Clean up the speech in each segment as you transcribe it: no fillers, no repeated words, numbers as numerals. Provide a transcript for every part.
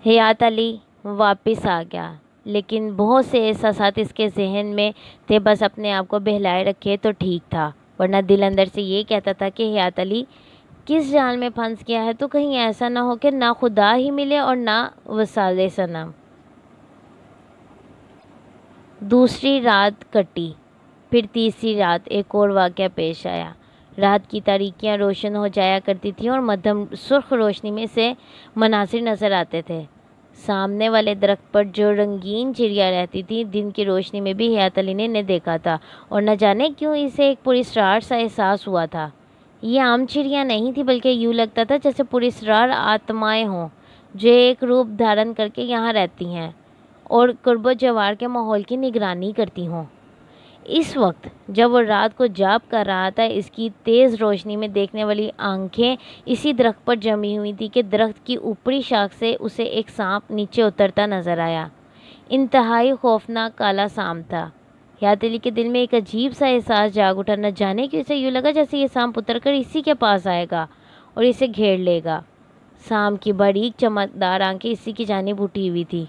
حیات علی واپس آ گیا، لیکن بہت سے احساسات اس کے ذہن میں تھے۔ بس اپنے آپ کو بہلائے رکھے تو ٹھیک تھا، ورنہ دل اندر سے یہ کہتا تھا کہ حیات علی کس جال میں پھنس گیا ہے، تو کہیں ایسا نہ ہو کہ نہ خدا ہی ملے اور نہ وصال صنم۔ دوسری رات کٹی، پھر تیسری رات ایک اور واقعہ پیش آیا۔ رات کی تاریکیاں روشن ہو جایا کرتی تھیں اور مدھم سرخ روشنی میں سے مناظر نظر آتے تھے۔ سامنے والے درخت پر جو رنگین چڑیا رہتی تھی، دن کی روشنی میں بھی حیات علی نے انہیں دیکھا تھا، اور نہ جانے کیوں اسے ایک پراسرار سا احساس ہوا تھا۔ یہ عام چڑیا نہیں تھی، بلکہ یوں لگتا تھا جیسے پراسرار آتمائیں ہوں جو ایک روپ دھارن کر کے یہاں رہتی ہیں اور قرب و جوار کے ماحول کی نگرانی کرتی ہوں۔ اس وقت جب وہ رات کو جاپ کر رہا تھا، اس کی تیز روشنی میں دیکھنے والی آنکھیں اسی درخت پر جمی ہوئی تھی کہ درخت کی اوپری شاخ سے اسے ایک سانپ نیچے اترتا نظر آیا۔ انتہائی خوفناک کالا سانپ تھا۔ حیات علی کے دل میں ایک عجیب سا احساس جاگ اٹھا، نہ جانے کیوں اسے یوں لگا جیسے یہ سانپ اتر کر اسی کے پاس آئے گا اور اسے گھیر لے گا۔ سانپ کی باریک چمکدار آنکھیں اسی کی جانب اٹھی ہوئی تھی۔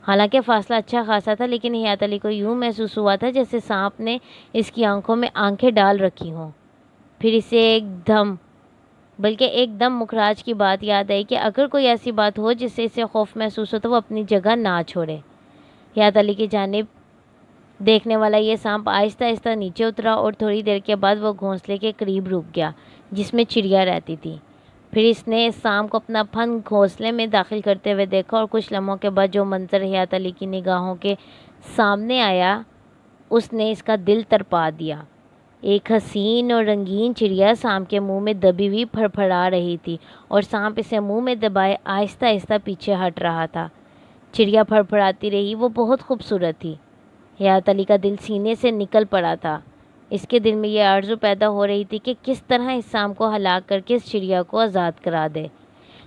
حالانکہ فاصلہ اچھا خاصا تھا، لیکن حیات علی کو یوں محسوس ہوا تھا جیسے سانپ نے اس کی آنکھوں میں آنکھیں ڈال رکھی ہوں۔ پھر اسے ایک دم مخراج کی بات یاد آئی کہ اگر کوئی ایسی بات ہو جس سے اسے خوف محسوس ہو تو وہ اپنی جگہ نہ چھوڑے۔ حیات علی کی جانب دیکھنے والا یہ سانپ آہستہ آہستہ نیچے اترا اور تھوڑی دیر کے بعد وہ گھونسلے کے قریب رک گیا جس میں چڑیا رہتی تھی۔ پھر اس نے اس سانپ کو اپنا پھن گھونسلے میں داخل کرتے ہوئے دیکھا، اور کچھ لمحوں کے بعد جو منظر حیات علی کی نگاہوں کے سامنے آیا اس نے اس کا دل تڑپا دیا۔ ایک حسین اور رنگین چڑیا سانپ کے منہ میں دبی ہوئی پھڑپھڑا رہی تھی، اور سانپ اسے منہ میں دبائے آہستہ آہستہ پیچھے ہٹ رہا تھا۔ چڑیا پھڑپھڑاتی رہی، وہ بہت خوبصورت تھی۔ حیات علی کا دل سینے سے نکل پڑا تھا۔ اس کے دل میں یہ آرزو پیدا ہو رہی تھی کہ کس طرح اس سانپ کو ہلاک کر کے اس چڑیا کو آزاد کرا دے،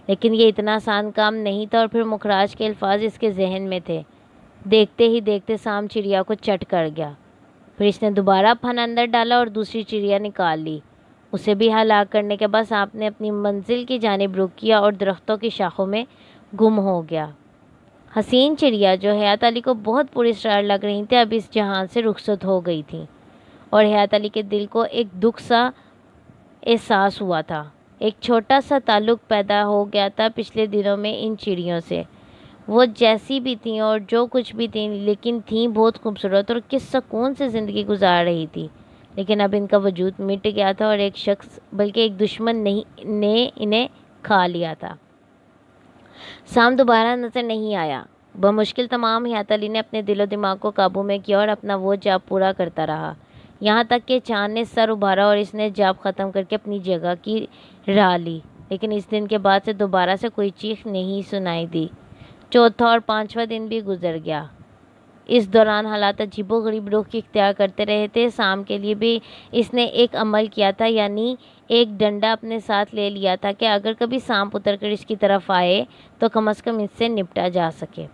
لیکن یہ اتنا آسان کام نہیں تھا، اور پھر مخراج کے الفاظ اس کے ذہن میں تھے۔ دیکھتے ہی دیکھتے سانپ چڑیا کو چٹ کر گیا۔ پھر اس نے دوبارہ پھن اندر ڈالا اور دوسری چڑیا نکال لی۔ اسے بھی ہلاک کرنے کے بعد سانپ نے اپنی منزل کی جانب رخ کیا اور درختوں کی شاخوں میں گم ہو گیا۔ حسین چڑیا جو حیات علی کو بہت پراسرار لگ رہی تھی، اب اس جہان سے رخصت ہو گئی تھی، اور حیات علی کے دل کو ایک دکھ سا احساس ہوا تھا۔ ایک چھوٹا سا تعلق پیدا ہو گیا تھا پچھلے دنوں میں ان چڑیوں سے۔ وہ جیسی بھی تھیں اور جو کچھ بھی تھیں، لیکن تھیں بہت خوبصورت اور کس سکون سے زندگی گزار رہی تھی، لیکن اب ان کا وجود مٹ گیا تھا اور ایک شخص بلکہ ایک دشمن نے انہیں کھا لیا تھا۔ سانپ دوبارہ نظر نہیں آیا۔ بمشکل تمام حیات علی نے اپنے دل و دماغ کو قابو میں کیا اور اپنا وہ جاپ پورا کرتا رہا، یہاں تک کہ چاند نے سر ابھارا اور اس نے جاپ ختم کر کے اپنی جگہ کی راہ لی، لیکن اس دن کے بعد سے دوبارہ سے کوئی چیخ نہیں سنائی دی۔ چوتھا اور پانچواں دن بھی گزر گیا۔ اس دوران حالات عجیب و غریب رخ اختیار کرتے رہے تھے۔ سانپ کے لیے بھی اس نے ایک عمل کیا تھا، یعنی ایک ڈنڈا اپنے ساتھ لے لیا تھا کہ اگر کبھی سانپ اتر کر اس کی طرف آئے تو کم از کم اس سے نپٹا جا سکے۔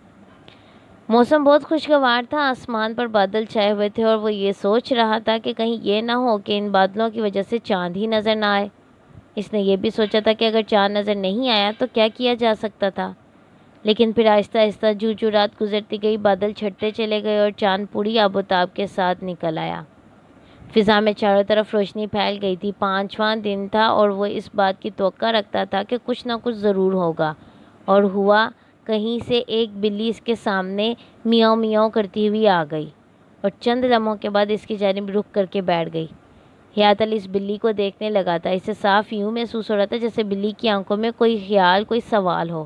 موسم بہت خوشگوار تھا، آسمان پر بادل چھائے ہوئے تھے، اور وہ یہ سوچ رہا تھا کہ کہیں یہ نہ ہو کہ ان بادلوں کی وجہ سے چاند ہی نظر نہ آئے۔ اس نے یہ بھی سوچا تھا کہ اگر چاند نظر نہیں آیا تو کیا کیا جا سکتا تھا، لیکن پھر آہستہ آہستہ جو رات گزرتی گئی بادل چھٹتے چلے گئے اور چاند پوری آب و تاب کے ساتھ نکل آیا۔ فضا میں چاروں طرف روشنی پھیل گئی تھی۔ پانچواں دن تھا اور وہ اس بات کی توقع رکھتا تھا کہ کچھ نہ کچھ ضرور ہوگا، اور ہوا۔ کہیں سے ایک بلی اس کے سامنے میاؤں میاؤں کرتی ہوئی آ گئی اور چند لمحوں کے بعد اس کی جانب رخ کر کے بیٹھ گئی۔ حیات علی اس بلی کو دیکھنے لگا تھا۔ اسے صاف یوں محسوس ہو رہا تھا جیسے بلی کی آنکھوں میں کوئی خیال، کوئی سوال ہو،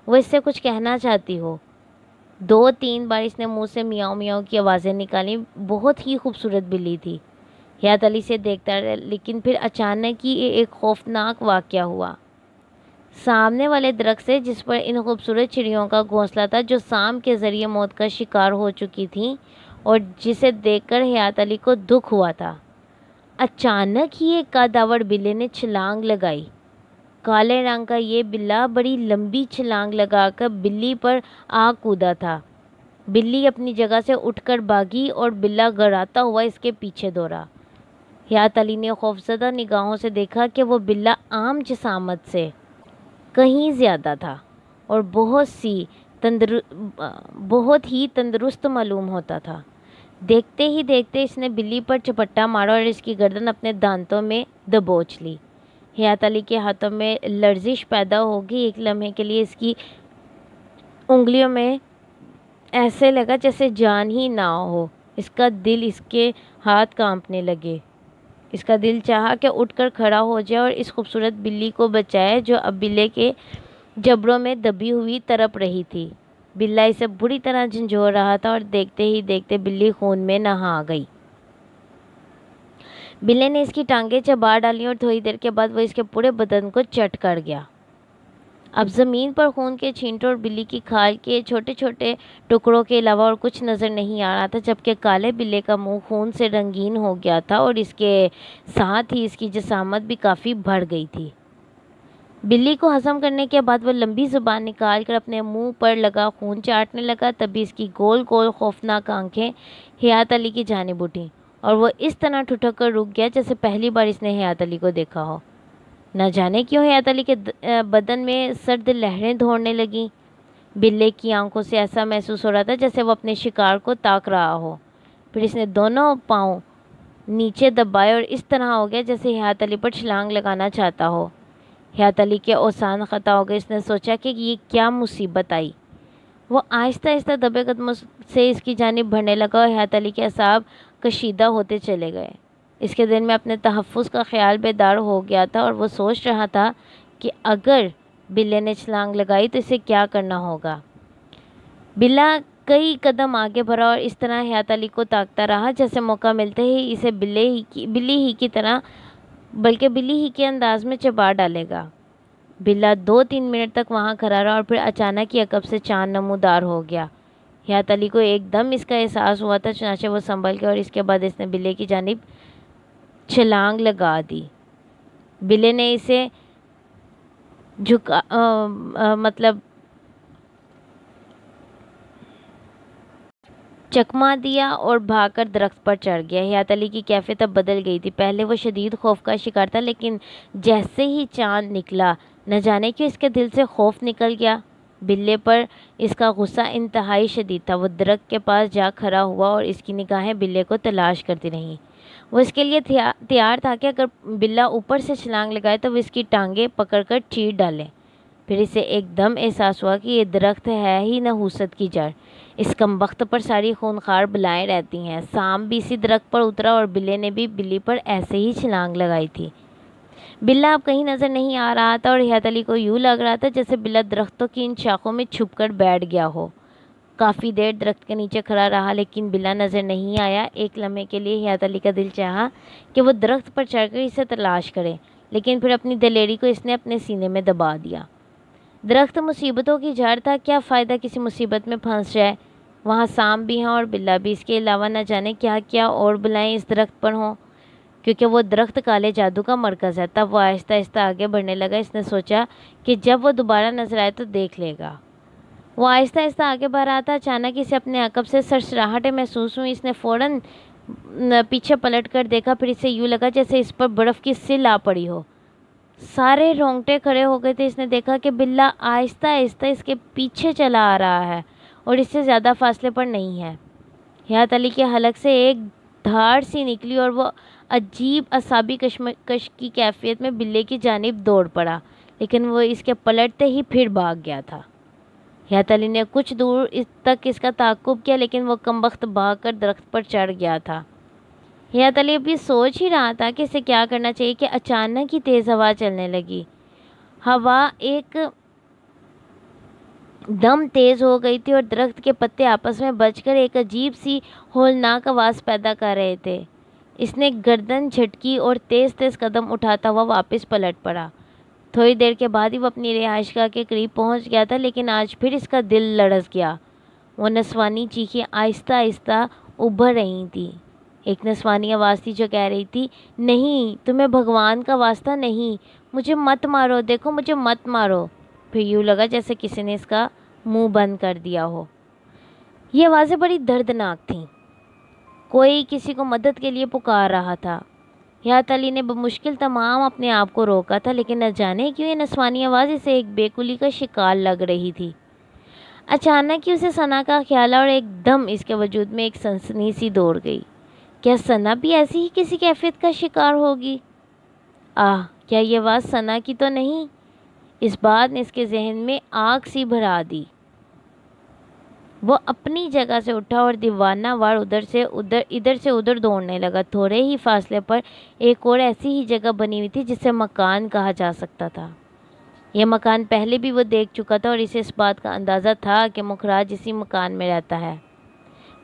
وہ اس سے کچھ کہنا چاہتی ہو۔ 2-3 بار اس نے منہ سے میاؤں میاؤں کی آوازیں نکالی۔ بہت ہی خوبصورت بلی تھی۔ حیات علی سے دیکھتا رہا، لیکن پھر اچانک ہی ایک خوفناک واقعہ ہوا۔ سامنے والے درخت سے جس پر ان خوبصورت چڑیوں کا گھونسلہ تھا، جو سانپ کے ذریعے موت کا شکار ہو چکی تھیں اور جسے دیکھ کر حیات علی کو دکھ ہوا تھا، اچانک ہی ایک قداور بلے نے چھلانگ لگائی۔ کالے رنگ کا یہ بلّا بڑی لمبی چھلانگ لگا کر بلی پر آ کودا تھا۔ بلی اپنی جگہ سے اٹھ کر بھاگی اور بلّا گڑاتا ہوا اس کے پیچھے دوڑا۔ حیات علی نے خوفزدہ نگاہوں سے دیکھا کہ وہ بلّا عام جسامت سے کہیں زیادہ تھا۔ اور بہت ہی تندرست معلوم ہوتا تھا۔ دیکھتے ہی دیکھتے اس نے بلی پر چپٹا مارا اور اس کی گردن اپنے دانتوں میں دبوچ لی۔ حیات علی کے ہاتھوں میں لرزش پیدا ہو گئی۔ ایک لمحے کے لیے اس کی انگلیوں میں ایسے لگا جیسے جان ہی نہ ہو۔ اس کا دل، اس کے ہاتھ کانپنے لگے۔ اس کا دل چاہا کہ اٹھ کر کھڑا ہو جائے اور اس خوبصورت بلی کو بچائے جو اب بلے کے جبڑوں میں دبی ہوئی تڑپ رہی تھی۔ بلا اسے بری طرح جھنجھوڑ رہا تھا اور دیکھتے ہی دیکھتے بلی خون میں نہا گئی۔ بلے نے اس کی ٹانگیں چبا ڈالی اور تھوڑی دیر کے بعد وہ اس کے پورے بدن کو چٹ کر گیا۔ اب زمین پر خون کے چھینٹوں اور بلی کی کھال کے چھوٹے چھوٹے ٹکڑوں کے علاوہ اور کچھ نظر نہیں آ رہا تھا، جبکہ کالے بلے کا منہ خون سے رنگین ہو گیا تھا اور اس کے ساتھ ہی اس کی جسامت بھی کافی بڑھ گئی تھی۔ بلی کو ہضم کرنے کے بعد وہ لمبی زبان نکال کر اپنے منہ پر لگا خون چاٹنے لگا۔ تبھی اس کی گول گول خوفناک آنکھیں حیات علی کی جانب اٹھیں اور وہ اس طرح ٹھٹک کر رک گیا جیسے پہلی بار اس نے حیات علی کو دیکھا ہو۔ نہ جانے کیوں حیات علی کے بدن میں سرد لہریں دوڑنے لگیں۔ بلے کی آنکھوں سے ایسا محسوس ہو رہا تھا جیسے وہ اپنے شکار کو تاک رہا ہو۔ پھر اس نے دونوں پاؤں نیچے دبائے اور اس طرح ہو گیا جیسے حیات علی پر چھلانگ لگانا چاہتا ہو۔ حیات علی کے اوسان خطا ہو گئے۔ اس نے سوچا کہ یہ کیا مصیبت آئی۔ وہ آہستہ آہستہ دبے قدموں سے اس کی جانب بڑھنے لگا اور حیات علی کے اعصاب کشیدہ ہوتے چلے گئے۔ اس کے دل میں اپنے تحفظ کا خیال بیدار ہو گیا تھا اور وہ سوچ رہا تھا کہ اگر بلے نے چھلانگ لگائی تو اسے کیا کرنا ہوگا۔ بلا کئی قدم آگے بڑھا اور اس طرح حیات علی کو تاکتا رہا جیسے موقع ملتے ہی اسے بلی ہی کی طرح بلکہ بلی ہی کے انداز میں چبا ڈالے گا۔ بلا 2-3 منٹ تک وہاں کھڑا رہا اور پھر اچانک ہی عقب سے چاند نمودار ہو گیا۔ حیات علی کو ایک دم اس کا احساس ہوا تھا، چنانچہ وہ سنبھل گیا اور اس کے بعد اس نے بلے کی جانب چھلانگ لگا دی۔ بلے نے اسے چکما دیا اور بھاگ کر درخت پر چڑھ گیا۔ حیات علی کی کیفیت اب بدل گئی تھی۔ پہلے وہ شدید خوف کا شکار تھا، لیکن جیسے ہی چاند نکلا نہ جانے کیوں اس کے دل سے خوف نکل گیا۔ بلے پر اس کا غصہ انتہائی شدید تھا۔ وہ درخت کے پاس جا کھڑا ہوا اور اس کی نگاہیں بلے کو تلاش کرتی رہیں۔ وہ اس کے لیے تیار تھا کہ اگر بلا اوپر سے چھلانگ لگائے تو وہ اس کی ٹانگیں پکڑ کر چیر ڈالے۔ پھر اسے ایک دم احساس ہوا کہ یہ درخت ہے ہی نحوست کی جڑ۔ اس کمبخت پر ساری خونخوار بلائیں رہتی ہیں۔ سانپ بھی اسی درخت پر اترا اور بلے نے بھی بلی پر ایسے ہی چھلانگ لگائی تھی۔ بلا اب کہیں نظر نہیں آ رہا تھا اور حیات علی کو یوں لگ رہا تھا جیسے بلا درختوں کی ان شاخوں میں چھپ کر بیٹھ گیا ہو۔ کافی دیر درخت کے نیچے کھڑا رہا لیکن بلا نظر نہیں آیا۔ ایک لمحے کے لیے حیات علی کا دل چاہا کہ وہ درخت پر چڑھ کر اسے تلاش کرے، لیکن پھر اپنی دلیری کو اس نے اپنے سینے میں دبا دیا۔ درخت مصیبتوں کی جڑ تھا، کیا فائدہ کسی مصیبت میں پھنس جائے۔ وہاں سانپ بھی ہیں اور بلا بھی، اس کے علاوہ نہ جانے کیا کیا اور بلائیں اس درخت پر ہوں، کیونکہ وہ درخت کالے جادو کا مرکز ہے۔ تب وہ آہستہ آہستہ آگے بڑھنے لگا۔ اس نے سوچا کہ جب وہ دوبارہ نظر آئے تو دیکھ لے گا۔ وہ آہستہ آہستہ آگے بڑھ رہا تھا۔ اچانک اسے اپنے عقب سے سرسراہٹیں محسوس ہوئیں۔ اس نے فوراً پیچھے پلٹ کر دیکھا، پھر اسے یوں لگا جیسے اس پر برف کی سل آ پڑی ہو۔ سارے رونگٹے کھڑے ہو گئے تھے۔ اس نے دیکھا کہ بلا آہستہ آہستہ اس کے پیچھے چلا آ رہا ہے اور اس سے زیادہ فاصلے پر نہیں ہے۔ حیات علی کے حلق سے ایک دھاڑ سی نکلی اور وہ عجیب اعصابی کشمکش کی کیفیت میں بلے کی جانب دوڑ پڑا، لیکن وہ اس کے پلٹتے ہی پھر بھاگ گیا تھا۔ حیات علی نے کچھ دور تک اس کا تعاقب کیا، لیکن وہ کمبخت بھاگ کر درخت پر چڑھ گیا تھا۔ حیات علی ابھی سوچ ہی رہا تھا کہ اسے کیا کرنا چاہیے کہ اچانک ہی تیز ہوا چلنے لگی۔ ہوا ایک دم تیز ہو گئی تھی اور درخت کے پتے آپس میں بج کر ایک عجیب سی ہولناک آواز پیدا کر رہے تھے۔ اس نے گردن جھٹکی اور تیز تیز قدم اٹھاتا ہوا واپس پلٹ پڑا۔ تھوڑی دیر کے بعد ہی وہ اپنی رہائش گاہ کے قریب پہنچ گیا تھا، لیکن آج پھر اس کا دل لرز گیا۔ وہ نسوانی چیخیں آہستہ آہستہ ابھر رہی تھیں۔ ایک نسوانی آواز تھی جو کہہ رہی تھی، نہیں، تمہیں بھگوان کا واسطہ نہیں، مجھے مت مارو، دیکھو مجھے مت مارو۔ پھر یوں لگا جیسے کسی نے اس کا منہ بند کر دیا ہو۔ یہ آوازیں بڑی دردناک تھیں۔ کوئی کسی کو مدد کے لیے پکار رہا تھا۔ حیات علی نے بمشکل تمام اپنے آپ کو روکا تھا، لیکن نہ جانے کیوں یہ نسوانی آواز اسے ایک بے کلی کا شکار لگ رہی تھی۔ اچانک ہی اسے ثنا کا خیال آیا اور ایک دم اس کے وجود میں ایک سنسنی سی دوڑ گئی۔ کیا ثنا بھی ایسی ہی کسی کیفیت کا شکار ہوگی؟ کیا یہ آواز ثنا کی تو نہیں؟ اس بات نے اس کے ذہن میں آگ سی بھرا دی۔ وہ اپنی جگہ سے اٹھا اور دیوانہ وار ادھر سے ادھر دوڑنے لگا۔ تھوڑے ہی فاصلے پر ایک اور ایسی ہی جگہ بنی ہوئی تھی جسے مکان کہا جا سکتا تھا۔ یہ مکان پہلے بھی وہ دیکھ چکا تھا اور اسے اس بات کا اندازہ تھا کہ مخراج اسی مکان میں رہتا ہے۔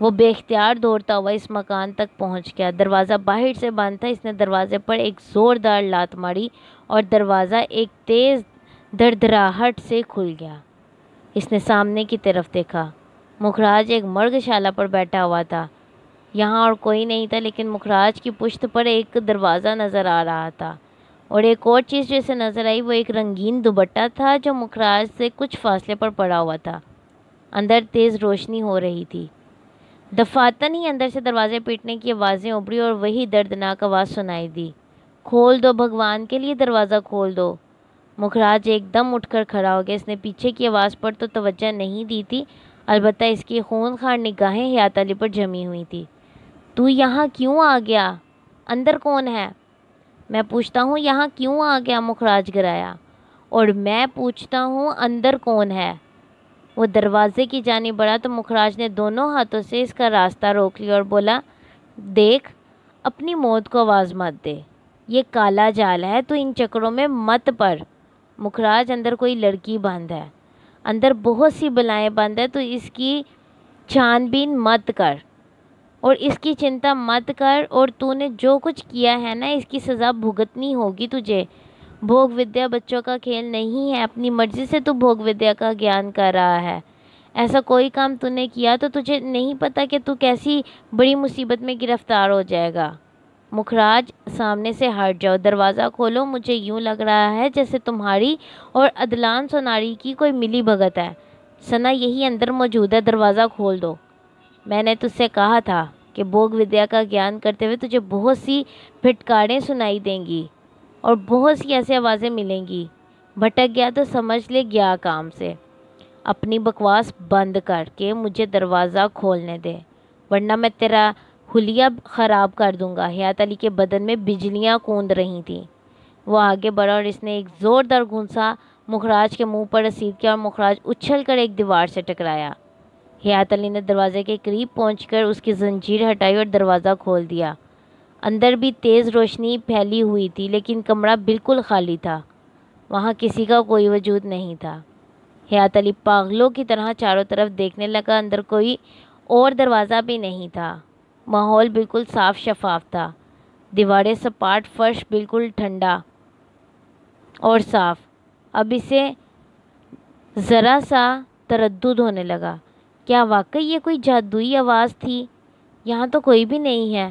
وہ بے اختیار دوڑتا ہوا اس مکان تک پہنچ گیا۔ دروازہ باہر سے بند تھا۔ اس نے دروازے پر ایک زوردار لات ماری اور دروازہ ایک تیز دھڑدھڑاہٹ سے کھل گیا۔ اس نے سامنے کی طرف دیکھا۔ مخراج ایک مرگ شالہ پر بیٹھا ہوا تھا۔ یہاں اور کوئی نہیں تھا، لیکن مخراج کی پشت پر ایک دروازہ نظر آ رہا تھا، اور ایک اور چیز جو اسے نظر آئی وہ ایک رنگین دوپٹہ تھا جو مخراج سے کچھ فاصلے پر پڑا ہوا تھا۔ اندر تیز روشنی ہو رہی تھی۔ دفعتاً ہی اندر سے دروازے پیٹنے کی آوازیں ابھری اور وہی دردناک آواز سنائی دی، کھول دو بھگوان کے لیے، دروازہ کھول دو۔ مخراج ایک دم اٹھ کر کھڑا ہو گیا۔ اس نے پیچھے کی آواز پر تو توجہ نہیں دی تھی، البتہ اس کی خونخوار نگاہیں حیات علی پر جمی ہوئی تھی۔ تو یہاں کیوں آ گیا؟ اندر کون ہے؟ میں پوچھتا ہوں یہاں کیوں آ گیا؟ مخراج گرایا۔ اور میں پوچھتا ہوں اندر کون ہے؟ وہ دروازے کی جانب بڑھا تو مخراج نے دونوں ہاتھوں سے اس کا راستہ روک لیا اور بولا، دیکھ، اپنی موت کو آواز مت دے، یہ کالا جال ہے، تو ان چکروں میں مت پڑ۔ مخراج، اندر کوئی لڑکی بند ہے، اندر بہت سی بلائیں بند ہے، تو اس کی چھان بین مت کر اور اس کی چنتا مت کر، اور تو نے جو کچھ کیا ہے نا، اس کی سزا بھگتنی ہوگی تجھے۔ بھوگ ودیا بچوں کا کھیل نہیں ہے، اپنی مرضی سے تو بھوگ ودیا کا گیان کر رہا ہے۔ ایسا کوئی کام تو نے کیا تو تجھے نہیں پتا کہ تو کیسی بڑی مصیبت میں گرفتار ہو جائے گا۔ مخراج، سامنے سے ہٹ جاؤ، دروازہ کھولو، مجھے یوں لگ رہا ہے جیسے تمہاری اور عدلان سوناری کی کوئی ملی بھگت ہے۔ ثنا یہی اندر موجود ہے، دروازہ کھول دو۔ میں نے تجھ سے کہا تھا کہ بھوگ ودیا کا گیان کرتے ہوئے تجھے بہت سی پھٹکاریں سنائی دیں گی اور بہت سی ایسی آوازیں ملیں گی۔ بھٹک گیا تو سمجھ لے گیا کام سے۔ اپنی بکواس بند کر کے مجھے دروازہ کھولنے دے، ورنہ میں تیرا حلیہ خراب کر دوں گا۔ حیات علی کے بدن میں بجلیاں کوند رہی تھیں۔ وہ آگے بڑھا اور اس نے ایک زوردار گھونسا مخراج کے منہ پر رسید کیا اور مخراج اچھل کر ایک دیوار سے ٹکرایا۔ حیات علی نے دروازے کے قریب پہنچ کر اس کی زنجیر ہٹائی اور دروازہ کھول دیا۔ اندر بھی تیز روشنی پھیلی ہوئی تھی، لیکن کمرہ بالکل خالی تھا، وہاں کسی کا کوئی وجود نہیں تھا۔ حیات علی پاگلوں کی طرح چاروں طرف دیکھنے لگا۔ اندر کوئی اور دروازہ بھی نہیں تھا۔ ماحول بالکل صاف شفاف تھا، دیواریں سپاٹ، فرش بالکل ٹھنڈا اور صاف۔ اب اسے ذرا سا تردد ہونے لگا، کیا واقعی یہ کوئی جادوئی آواز تھی؟ یہاں تو کوئی بھی نہیں ہے۔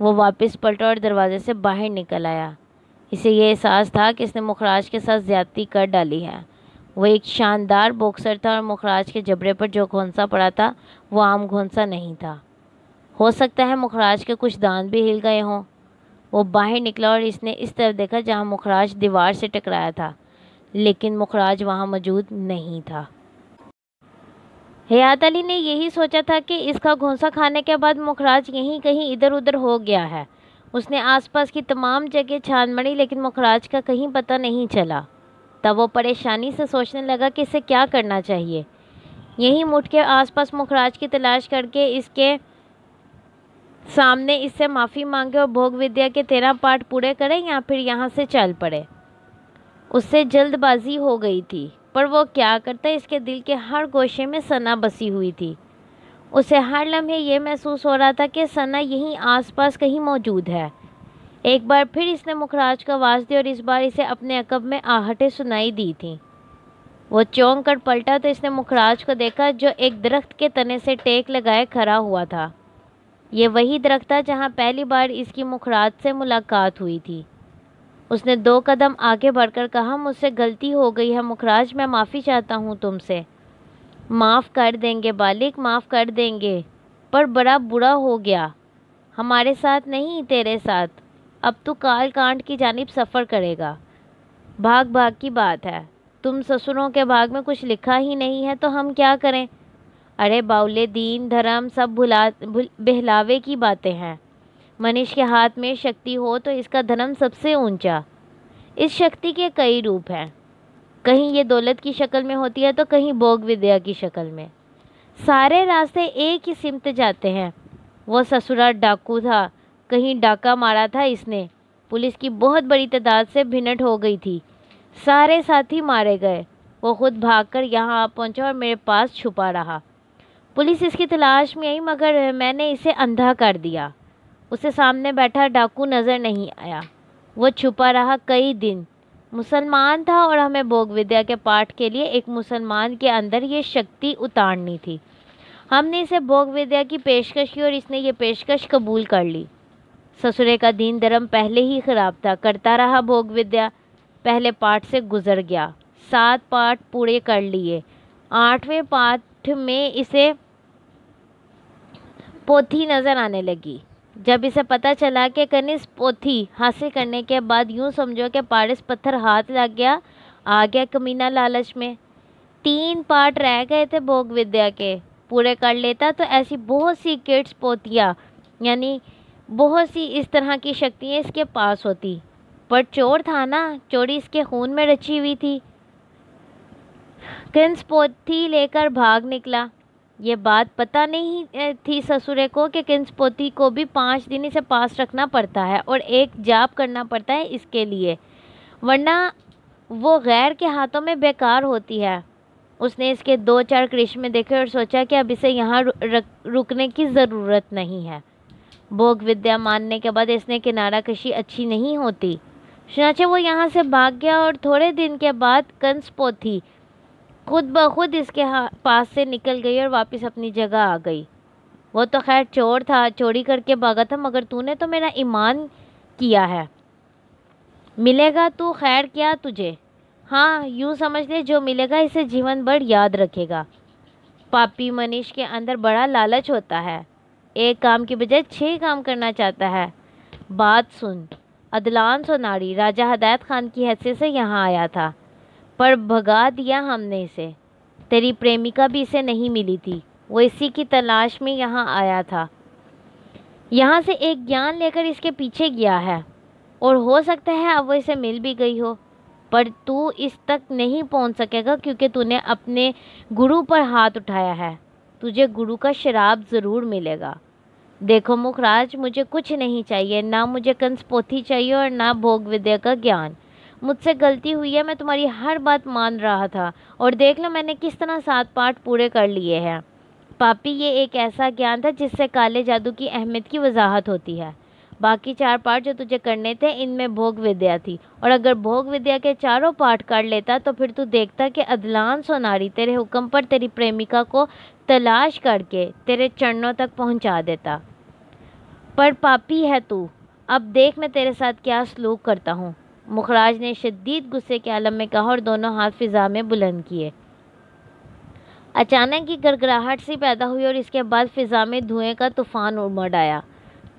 وہ واپس پلٹا اور دروازے سے باہر نکل آیا۔ اسے یہ احساس تھا کہ اس نے مخراج کے ساتھ زیادتی کر ڈالی ہے۔ وہ ایک شاندار باکسر تھا اور مخراج کے جبڑے پر جو گھونسا پڑا تھا وہ عام گھونسا نہیں تھا۔ ہو سکتا ہے مخراج کے کچھ دانت بھی ہل گئے ہوں۔ وہ باہر نکلا اور اس نے اس طرف دیکھا جہاں مخراج دیوار سے ٹکرایا تھا، لیکن مخراج وہاں موجود نہیں تھا۔ حیات علی نے یہی سوچا تھا کہ اس کا گھونسا کھانے کے بعد مخراج یہیں کہیں ادھر ادھر ہو گیا ہے۔ اس نے آس پاس کی تمام جگہ چھان ماری، لیکن مخراج کا کہیں پتہ نہیں چلا۔ تب وہ پریشانی سے سوچنے لگا کہ اسے کیا کرنا چاہیے۔ یہیں مٹ کے آس پاس مخراج کی تلاش کر کے اس کے سامنے اس سے معافی مانگے اور بھوگ ودیا کے 13 پاٹ پورے کرے، یا پھر یہاں سے چل پڑے۔ اس سے جلد بازی ہو گئی تھی، پر وہ کیا کرتا، اس کے دل کے ہر گوشے میں ثنا بسی ہوئی تھی۔ اسے ہر لمحے یہ محسوس ہو رہا تھا کہ ثنا یہیں آس پاس کہیں موجود ہے۔ ایک بار پھر اس نے مخراج کو آواز دی اور اس بار اسے اپنے عقب میں آہٹیں سنائی دی تھیں۔ وہ چونک کر پلٹا تو اس نے مخراج کو دیکھا جو ایک درخت کے تنے سے ٹیک لگائے کھڑا ہوا تھا۔ یہ وہی درخت تھا جہاں پہلی بار اس کی مخراج سے ملاقات ہوئی تھی۔ اس نے 2 قدم آگے بڑھ کر کہا، مجھ سے غلطی ہو گئی ہے مخراج، میں معافی چاہتا ہوں تم سے۔ معاف کر دیں گے بالک، معاف کر دیں گے، پر بڑا برا ہو گیا، ہمارے ساتھ نہیں تیرے ساتھ۔ اب تو کال کانٹ کی جانب سفر کرے گا۔ بھاگ بھاگ کی بات ہے، تم سسروں کے بھاگ میں کچھ لکھا ہی نہیں ہے تو ہم کیا کریں؟ ارے باولے، دین دھرم سب بہلاوے کی باتیں ہیں۔ منیش کے ہاتھ میں شکتی ہو تو اس کا دھرم سب سے اونچا۔ اس شکتی کے کئی روپ ہیں، کہیں یہ دولت کی شکل میں ہوتی ہے تو کہیں بھوگ ودیا کی شکل میں۔ سارے راستے ایک ہی سمت جاتے ہیں۔ وہ سسرا ڈاکو تھا، کہیں ڈاکہ مارا تھا اس نے، پولیس کی بہت بڑی تعداد سے بھنٹ ہو گئی تھی، سارے ساتھی مارے گئے، وہ خود بھاگ کر یہاں آ پہنچا اور میرے پاس چھپا رہا۔ پولیس اس کی تلاش میں آئی مگر میں نے اسے اندھا کر دیا۔ اسے سامنے بیٹھا ڈاکو نظر نہیں آیا، وہ چھپا رہا کئی دن۔ مسلمان تھا اور ہمیں بھوگ ودیا کے پاٹھ کے لیے ایک مسلمان کے اندر یہ شکتی اتارنی تھی۔ ہم نے اسے بھوگ ودیا کی پیشکش کی اور اس نے یہ پیشکش قبول کر لی۔ سسرے کا دین دھرم پہلے ہی خراب تھا، کرتا رہا بھوگ ودیا، پہلے پاٹھ سے گزر گیا، 7 پاٹھ پورے کر لیے، 8ویں پاٹھ میں اسے پوتھی نظر آنے لگی۔ جب اسے پتہ چلا کہ کنس پوتھی حاصل کرنے کے بعد یوں سمجھو کہ پارس پتھر ہاتھ لگ گیا، آ گیا کمینہ لالچ میں۔ 3 پاٹھ رہ گئے تھے بھوگ ودیا کے، پورے کر لیتا تو ایسی بہت سی کٹس پوتیاں، یعنی بہت سی اس طرح کی شکتیاں اس کے پاس ہوتی، پر چور تھا نا، چوری اس کے خون میں رچی ہوئی تھی۔ کنس پوتھی لے کر بھاگ نکلا۔ یہ بات پتہ نہیں تھی سسرے کو کہ کنس پوتھی کو بھی 5 دن اسے پاس رکھنا پڑتا ہے اور ایک جاپ کرنا پڑتا ہے اس کے لیے، ورنہ وہ غیر کے ہاتھوں میں بیکار ہوتی ہے۔ اس نے اس کے 2-4 کرشمے دیکھے اور سوچا کہ اب اسے یہاں رکنے کی ضرورت نہیں ہے۔ بھوگ ودیا ماننے کے بعد اس نے کنارہ کشی اچھی نہیں ہوتی، چنانچہ وہ یہاں سے بھاگ گیا اور تھوڑے دن کے بعد کنس پوتھی خود بخود اس کے پاس سے نکل گئی اور واپس اپنی جگہ آ گئی۔ وہ تو خیر چور تھا، چوری کر کے بھاگا تھا، مگر تو نے تو میرا ایمان کیا ہے، ملے گا تو خیر کیا تجھے؟ ہاں یوں سمجھ لے جو ملے گا اسے جیون بھر یاد رکھے گا۔ پاپی منیش کے اندر بڑا لالچ ہوتا ہے، ایک کام کی بجائے 6 کام کرنا چاہتا ہے۔ بات سن، عدلان سوناری راجہ ہدایت خان کی حیثیت سے یہاں آیا تھا، پر بھگا دیا ہم نے اسے۔ تیری پریمکا بھی اسے نہیں ملی تھی، وہ اسی کی تلاش میں یہاں آیا تھا، یہاں سے ایک گیان لے کر اس کے پیچھے گیا ہے، اور ہو سکتا ہے اب وہ اسے مل بھی گئی ہو، پر تو اس تک نہیں پہنچ سکے گا کیونکہ تو نے اپنے گرو پر ہاتھ اٹھایا ہے، تجھے گرو کا شراب ضرور ملے گا۔ دیکھو مکھراج، مجھے کچھ نہیں چاہیے، نہ مجھے کنس پوتھی چاہیے اور نہ بھوگ ودیا کا گیان۔ مجھ سے غلطی ہوئی ہے، میں تمہاری ہر بات مان رہا تھا، اور دیکھ لو میں نے کس طرح 7 پاٹھ پورے کر لیے ہیں۔ پاپی یہ ایک ایسا گیان تھا جس سے کالے جادو کی اہمیت کی وضاحت ہوتی ہے۔ باقی 4 پاٹھ جو تجھے کرنے تھے ان میں بھوگ ودیا تھی، اور اگر بھوگ ودیا کے 4 پاٹھ کر لیتا تو پھر تو دیکھتا کہ عدلان سوناری تیرے حکم پر تیری پریمکا کو تلاش کر کے تیرے چرنوں تک پہنچا دیتا۔ پر پاپی ہے تو، اب دیکھ میں تیرے ساتھ کیا سلوک کرتا ہوں۔ مکھراج نے شدید غصے کے عالم میں کہا اور دونوں ہاتھ فضا میں بلند کیے۔ اچانک ہی گڑگڑاہٹ سی پیدا ہوئی اور اس کے بعد فضا میں دھوئیں کا طوفان امڑ آیا،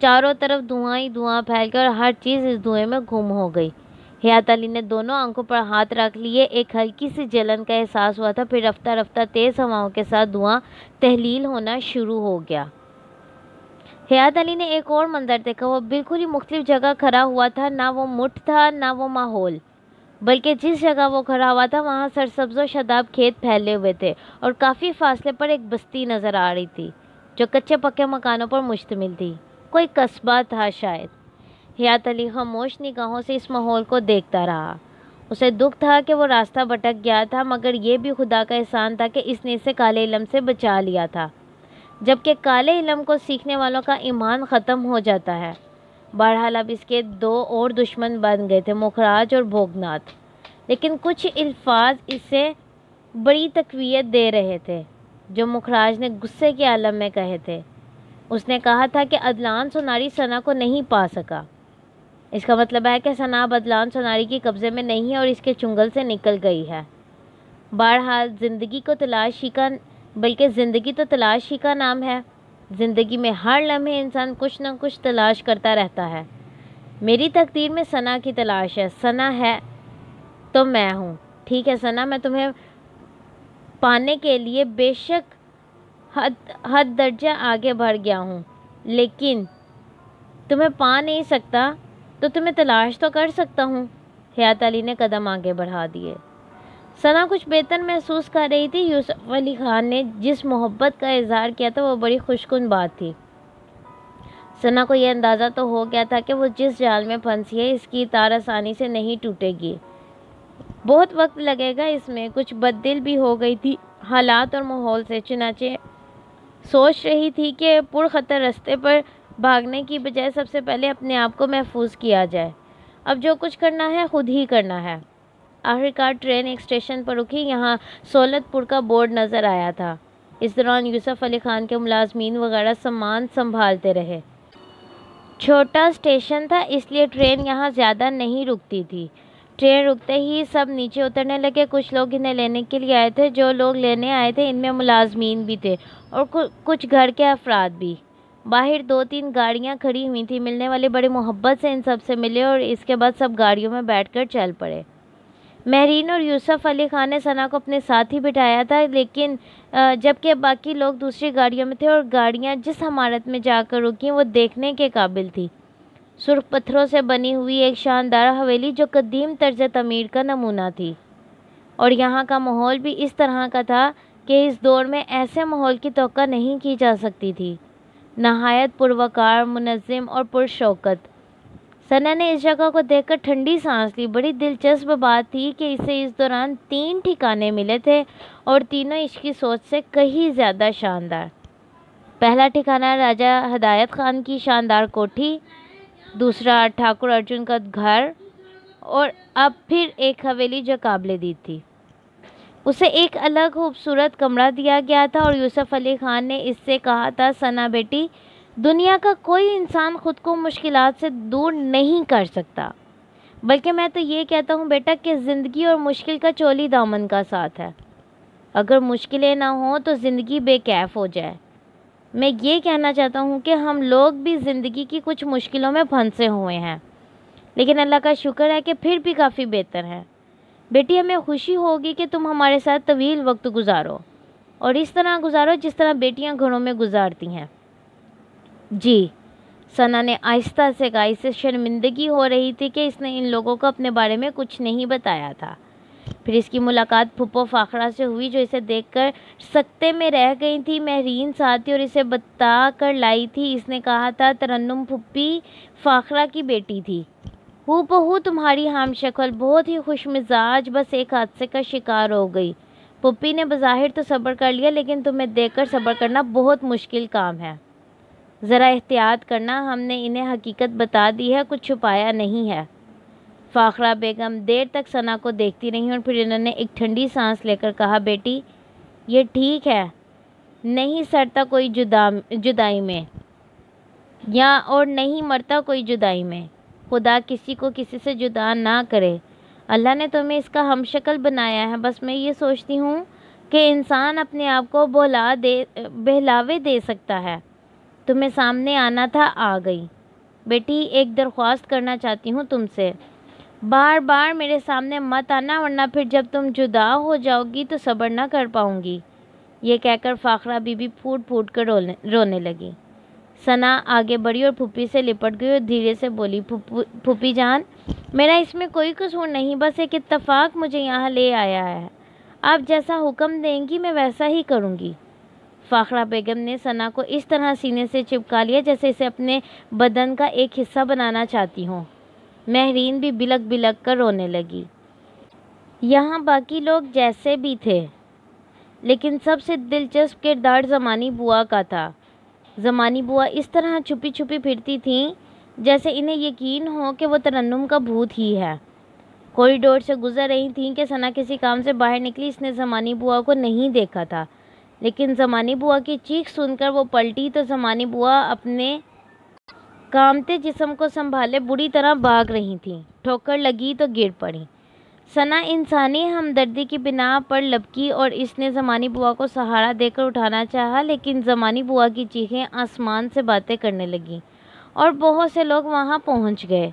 چاروں طرف دھواں ہی دھواں پھیل گیا اور ہر چیز اس دھوئیں میں گم ہو گئی۔ حیات علی نے دونوں آنکھوں پر ہاتھ رکھ لیے، ایک ہلکی سی جلن کا احساس ہوا تھا، پھر رفتہ رفتہ تیز ہواؤں کے ساتھ دھواں تحلیل ہونا شروع ہو گیا۔ حیات علی نے ایک اور منظر دیکھا، وہ بالکل ہی مختلف جگہ کھڑا ہوا تھا، نہ وہ مٹھ تھا نہ وہ ماحول، بلکہ جس جگہ وہ کھڑا ہوا تھا وہاں سرسبز و شاداب کھیت پھیلے ہوئے تھے اور کافی فاصلے پر ایک بستی نظر آ رہی تھی جو کچے پکے مکانوں پر مشتمل تھی، کوئی قصبہ تھا شاید۔ حیات علی خاموش نگاہوں سے اس ماحول کو دیکھتا رہا، اسے دکھ تھا کہ وہ راستہ بھٹک گیا تھا، مگر یہ بھی خدا کا احسان تھا کہ اس نے اسے کالے علم سے بچا لیا تھا، جبکہ کالے علم کو سیکھنے والوں کا ایمان ختم ہو جاتا ہے۔ بہرحال اب اس کے 2 اور دشمن بن گئے تھے، مکھراج اور بھوگناتھ، لیکن کچھ الفاظ اسے بڑی تقویت دے رہے تھے جو مکھراج نے غصے کے عالم میں کہے تھے۔ اس نے کہا تھا کہ عدلان سوناری ثنا کو نہیں پا سکا، اس کا مطلب ہے کہ ثنا اب عدلان سوناری کی قبضے میں نہیں ہے اور اس کے چنگل سے نکل گئی ہے۔ بہرحال زندگی تو تلاش ہی کا نام ہے، زندگی میں ہر لمحے انسان کچھ نہ کچھ تلاش کرتا رہتا ہے، میری تقدیر میں ثنا کی تلاش ہے، ثنا ہے تو میں ہوں۔ ٹھیک ہے ثنا، میں تمہیں پانے کے لیے بے شک حد درجہ آگے بڑھ گیا ہوں، لیکن تمہیں پا نہیں سکتا تو تمہیں تلاش تو کر سکتا ہوں۔ حیات علی نے قدم آگے بڑھا دیے۔ ثنا کچھ بہتر محسوس کر رہی تھی۔ یوسف علی خان نے جس محبت کا اظہار کیا تھا وہ بڑی خوشکن بات تھی۔ ثنا کو یہ اندازہ تو ہو گیا تھا کہ وہ جس جال میں پھنسی ہے اس کی تار آسانی سے نہیں ٹوٹے گی، بہت وقت لگے گا اس میں۔ کچھ بددل بھی ہو گئی تھی حالات اور ماحول سے، چنانچہ سوچ رہی تھی کہ پرخطر راستے پر بھاگنے کی بجائے سب سے پہلے اپنے آپ کو محفوظ کیا جائے۔ اب جو کچھ کرنا ہے خود ہی کرنا ہے۔ آخرکار ٹرین ایک اسٹیشن پر رکی، یہاں سہولت پور کا بورڈ نظر آیا تھا۔ اس دوران یوسف علی خان کے ملازمین وغیرہ سامان سنبھالتے رہے۔ چھوٹا اسٹیشن تھا اس لیے ٹرین یہاں زیادہ نہیں رکتی تھی۔ ٹرین رکتے ہی سب نیچے اترنے لگے۔ کچھ لوگ انہیں لینے کے لیے آئے تھے۔ جو لوگ لینے آئے تھے ان میں ملازمین بھی تھے اور کچھ گھر کے افراد بھی۔ باہر 2-3 گاڑیاں کھڑی ہوئی تھیں۔ ملنے والے بڑے محبت سے ان سب سے ملے اور اس کے بعد سب گاڑیوں میں بیٹھ کر چل پڑے۔ مہرین اور یوسف علی خان نے ثنا کو اپنے ساتھ ہی بٹھایا تھا، لیکن جبکہ باقی لوگ دوسری گاڑیوں میں تھے اور گاڑیاں جس عمارت میں جا کر رکیں وہ دیکھنے کے قابل تھی۔ سرخ پتھروں سے بنی ہوئی ایک شاندار حویلی جو قدیم طرز تعمیر کا نمونہ تھی، اور یہاں کا ماحول بھی اس طرح کا تھا کہ اس دور میں ایسے ماحول کی توقع نہیں کی جا سکتی تھی۔ نہایت پروقار، منظم اور پرشوکت۔ ثنا نے اس جگہ کو دیکھ کر ٹھنڈی سانس لی۔ بڑی دلچسپ بات تھی کہ اسے اس دوران 3 ٹھکانے ملے تھے اور تینوں اس کی سوچ سے کہیں زیادہ شاندار۔ پہلا ٹھکانہ راجہ ہدایت خان کی شاندار کوٹھی، دوسرا ٹھاکر ارجن کا گھر، اور اب پھر ایک حویلی جو قابل دید تھی۔ اسے ایک الگ خوبصورت کمرہ دیا گیا تھا اور یوسف علی خان نے اس سے کہا تھا، ثنا بیٹی، دنیا کا کوئی انسان خود کو مشکلات سے دور نہیں کر سکتا، بلکہ میں تو یہ کہتا ہوں بیٹا کہ زندگی اور مشکل کا چولی دامن کا ساتھ ہے۔ اگر مشکلیں نہ ہوں تو زندگی بے کیف ہو جائے۔ میں یہ کہنا چاہتا ہوں کہ ہم لوگ بھی زندگی کی کچھ مشکلوں میں پھنسے ہوئے ہیں، لیکن اللہ کا شکر ہے کہ پھر بھی کافی بہتر ہے۔ بیٹی، ہمیں خوشی ہوگی کہ تم ہمارے ساتھ طویل وقت گزارو، اور اس طرح گزارو جس طرح بیٹیاں گھروں میں گزارتی ہیں۔ جی، ثنا نے آہستہ سے کہا۔ اسے شرمندگی ہو رہی تھی کہ اس نے ان لوگوں کو اپنے بارے میں کچھ نہیں بتایا تھا۔ پھر اس کی ملاقات پھپھو فاخرہ سے ہوئی جو اسے دیکھ کر سکتے میں رہ گئی تھی۔ مہرین ساتھ تھی اور اسے بتا کر لائی تھی۔ اس نے کہا تھا، ترنم پھوپھی فاخرہ کی بیٹی تھی، ہو بہو تمہاری ہم شکل، بہت ہی خوش مزاج، بس ایک حادثے کا شکار ہو گئی۔ پھوپھی نے بظاہر تو صبر کر لیا، لیکن تمہیں دیکھ کر صبر کرنا بہت مشکل کام ہے۔ ذرا احتیاط کرنا، ہم نے انہیں حقیقت بتا دی ہے، کچھ چھپایا نہیں ہے۔ فاخرہ بیگم دیر تک ثنا کو دیکھتی رہیں اور پھر انہوں نے ایک ٹھنڈی سانس لے کر کہا، بیٹی یہ ٹھیک ہے، نہیں سڑتا کوئی جدائی میں، اور نہیں مرتا کوئی جدائی میں۔ خدا کسی کو کسی سے جدا نہ کرے۔ اللہ نے تمہیں اس کا ہم شکل بنایا ہے۔ بس میں یہ سوچتی ہوں کہ انسان اپنے آپ کو بہلاوے دے سکتا ہے۔ تمہیں سامنے آنا تھا، آ گئی۔ بیٹی، ایک درخواست کرنا چاہتی ہوں تم سے، بار بار میرے سامنے مت آنا، ورنہ پھر جب تم جدا ہو جاؤ گی تو صبر نہ کر پاؤں گی۔ یہ کہہ کر فاخرہ بی بی پھوٹ پھوٹ کر رونے لگی۔ ثنا آگے بڑھی اور پھوپھی سے لپٹ گئی اور دھیرے سے بولی، پھوپھی جان، میرا اس میں کوئی قصور نہیں، بس ایک اتفاق مجھے یہاں لے آیا ہے۔ آپ جیسا حکم دیں گی میں ویسا ہی کروں گی۔ فاخرہ بیگم نے ثنا کو اس طرح سینے سے چپکا لیا جیسے اسے اپنے بدن کا ایک حصہ بنانا چاہتی ہوں۔ مہرین بھی بلک بلک کر رونے لگی۔ یہاں باقی لوگ جیسے بھی تھے، لیکن سب سے دلچسپ کردار زمانی بوا کا تھا۔ زمانی بوا اس طرح چھپی چھپی پھرتی تھیں جیسے انہیں یقین ہو کہ وہ ترنم کا بھوت ہی ہے۔ کوریڈور سے گزر رہی تھیں کہ ثنا کسی کام سے باہر نکلی۔ اس نے زمانی بوا کو نہیں دیکھا تھا، لیکن زمانی بوا کی چیخ سن کر وہ پلٹی تو زمانی بوا اپنے کامتے جسم کو سنبھالے بری طرح بھاگ رہی تھیں۔ ٹھوکر لگی تو گر پڑی۔ ثنا انسانی ہمدردی کی بنا پر لبکی اور اس نے زمانی بوا کو سہارا دے کر اٹھانا چاہا، لیکن زمانی بوا کی چیخیں آسمان سے باتیں کرنے لگیں اور بہت سے لوگ وہاں پہنچ گئے۔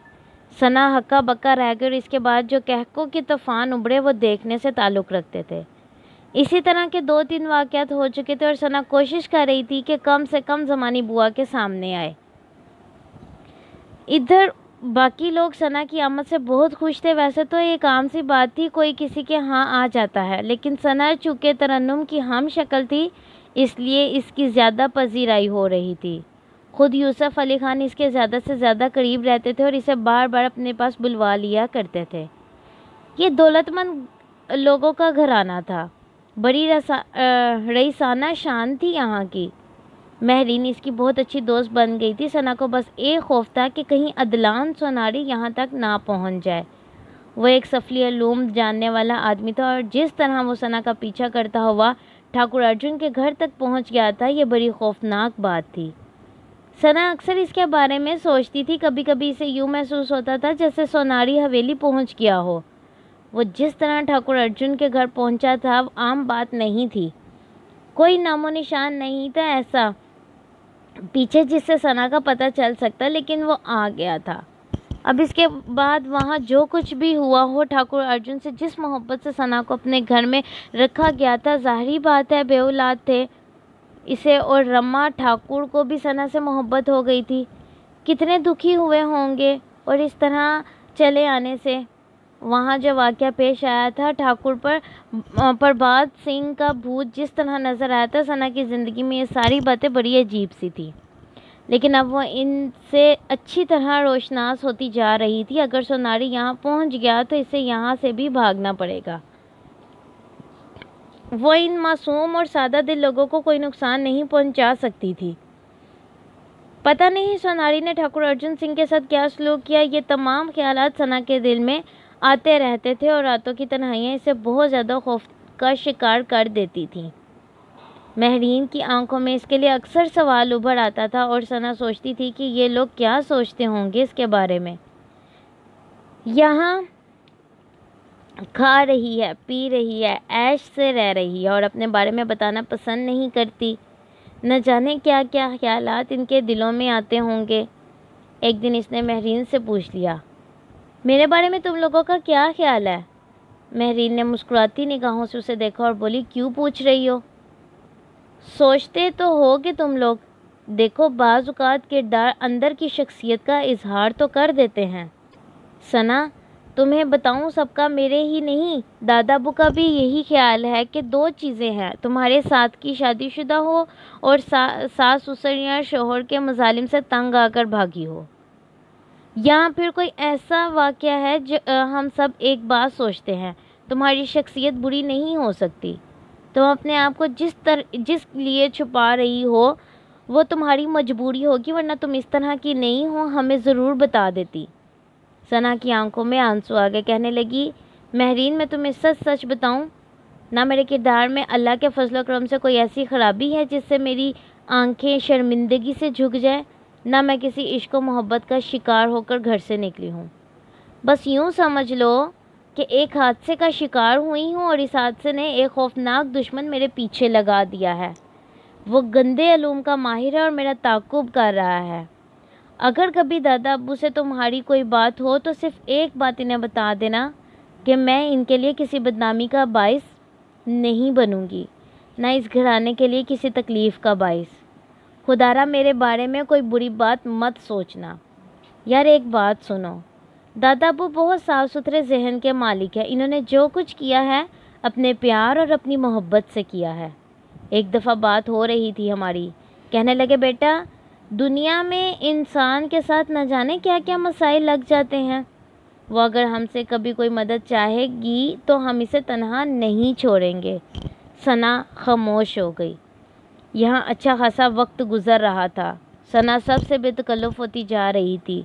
سنا ہکا بکا رہ گئی اور اس کے بعد جو کہکوں کے طوفان ابھرے وہ دیکھنے سے تعلق رکھتے تھے۔ اسی طرح کے 2-3 واقعات ہو چکے تھے اور سنا کوشش کر رہی تھی کہ کم سے کم زمانی بوا کے سامنے آئے۔ ادھر باقی لوگ سنا کی آمد سے بہت خوش تھے۔ ویسے تو ایک عام سی بات تھی، کوئی کسی کے ہاں آ جاتا ہے، لیکن سنا چونکہ ترنم کی ہم شکل تھی اس لیے اس کی زیادہ پذیرائی ہو رہی تھی۔ خود یوسف علی خان اس کے زیادہ سے زیادہ قریب رہتے تھے اور اسے بار بار اپنے پاس بلوا لیا کرتے تھے۔ یہ دولت مند لوگوں کا گھرانہ تھا، بڑی رئیسانہ شان تھی یہاں کی۔ مہرین اس کی بہت اچھی دوست بن گئی تھی۔ سنا کو بس ایک خوف تھا کہ کہیں عدلان سوناری یہاں تک نہ پہنچ جائے۔ وہ ایک سفلی علوم جاننے والا آدمی تھا اور جس طرح وہ سنا کا پیچھا کرتا ہوا ٹھاکر ارجن کے گھر تک پہنچ گیا تھا، یہ بڑی خوفناک بات تھی۔ سنا اکثر اس کے بارے میں سوچتی تھی، کبھی کبھی اسے یوں محسوس ہوتا تھا جیسے سوناری حویلی پہنچ گیا ہو۔ وہ جس طرح ٹھاکر ارجن کے گھر پہنچا تھا وہ عام بات نہیں تھی، کوئی نام و نشان نہیں تھا ایسا پیچھے جس سے سنا کا پتہ چل سکتا، لیکن وہ آ گیا تھا۔ اب اس کے بعد وہاں جو کچھ بھی ہوا ہو، ٹھاکر ارجن سے جس محبت سے سنا کو اپنے گھر میں رکھا گیا تھا، ظاہری بات ہے بے اولاد تھے اسے، اور رما ٹھاکر کو بھی سنا سے محبت ہو گئی تھی۔ کتنے دکھی ہوئے ہوں گے، اور اس طرح چلے آنے سے وہاں جو واقعہ پیش آیا تھا ٹھاکر پر پربھات سنگھ کا بھوت جس طرح نظر آیا تھا، سنا کی زندگی میں یہ ساری باتیں بڑی عجیب سی تھی، لیکن اب وہ ان سے اچھی طرح روشناس ہوتی جا رہی تھی۔ اگر سوناری یہاں پہنچ گیا تو اسے یہاں سے بھی بھاگنا پڑے گا۔ وہ ان معصوم اور سادہ دل لوگوں کو کوئی نقصان نہیں پہنچا سکتی تھی۔ پتہ نہیں سوناری نے ٹھاکر ارجن سنگھ کے ساتھ کیا سلوک کیا۔ یہ تمام خیالات سنا کے دل میں آتے رہتے تھے اور راتوں کی تنہائیاں اسے بہت زیادہ خوف کا شکار کر دیتی تھیں۔ مہرین کی آنکھوں میں اس کے لیے اکثر سوال ابھر آتا تھا اور سنا سوچتی تھی کہ یہ لوگ کیا سوچتے ہوں گے اس کے بارے میں۔ یہاں کھا رہی ہے، پی رہی ہے، عیش سے رہ رہی ہے اور اپنے بارے میں بتانا پسند نہیں کرتی۔ نہ جانے کیا کیا خیالات ان کے دلوں میں آتے ہوں گے۔ ایک دن اس نے مہرین سے پوچھ لیا، میرے بارے میں تم لوگوں کا کیا خیال ہے؟ مہرین نے مسکراتی نگاہوں سے اسے دیکھا اور بولی، کیوں پوچھ رہی ہو؟ سوچتے تو ہو کہ تم لوگ دیکھو بعض اوقات کردار اندر کی شخصیت کا اظہار تو کر دیتے ہیں۔ سنا، تمہیں بتاؤں سب کا میرے ہی نہیں دادا ابو کا بھی یہی خیال ہے کہ 2 چیزیں ہیں، تمہارے ساتھ کی شادی شدہ ہو اور ساس سسر یا شوہر کے مظالم سے تنگ آ کر بھاگی ہو، یا پھر کوئی ایسا واقعہ ہے جو ہم سب ایک بات سوچتے ہیں، تمہاری شخصیت بری نہیں ہو سکتی، تم اپنے آپ کو جس لیے چھپا رہی ہو وہ تمہاری مجبوری ہوگی، ورنہ تم اس طرح کی نہیں ہو، ہمیں ضرور بتا دیتی۔ سنا کی آنکھوں میں آنسو آ گئے، کہنے لگی، مہرین میں تمہیں سچ سچ بتاؤں، نہ میرے کردار میں اللہ کے فضل و کرم سے کوئی ایسی خرابی ہے جس سے میری آنکھیں شرمندگی سے جھک جائیں، نہ میں کسی عشق و محبت کا شکار ہو کر گھر سے نکلی ہوں۔ بس یوں سمجھ لو کہ ایک حادثے کا شکار ہوئی ہوں اور اس حادثے نے ایک خوفناک دشمن میرے پیچھے لگا دیا ہے۔ وہ گندے علوم کا ماہر ہے اور میرا تعاقب کر رہا ہے۔ اگر کبھی دادا ابو سے تمہاری کوئی بات ہو تو صرف ایک بات انہیں بتا دینا کہ میں ان کے لیے کسی بدنامی کا باعث نہیں بنوں گی، نہ اس گھرانے کے لیے کسی تکلیف کا باعث۔ خدارا میرے بارے میں کوئی بری بات مت سوچنا۔ یار ایک بات سنو، دادا ابو بہت صاف ستھرے ذہن کے مالک ہیں، انہوں نے جو کچھ کیا ہے اپنے پیار اور اپنی محبت سے کیا ہے۔ ایک دفعہ بات ہو رہی تھی ہماری، کہنے لگے، بیٹا دنیا میں انسان کے ساتھ نہ جانے کیا کیا مسائل لگ جاتے ہیں، وہ اگر ہم سے کبھی کوئی مدد چاہے گی تو ہم اسے تنہا نہیں چھوڑیں گے۔ سنا خاموش ہو گئی۔ یہاں اچھا خاصا وقت گزر رہا تھا، سنا سب سے بے تکلف ہوتی جا رہی تھی،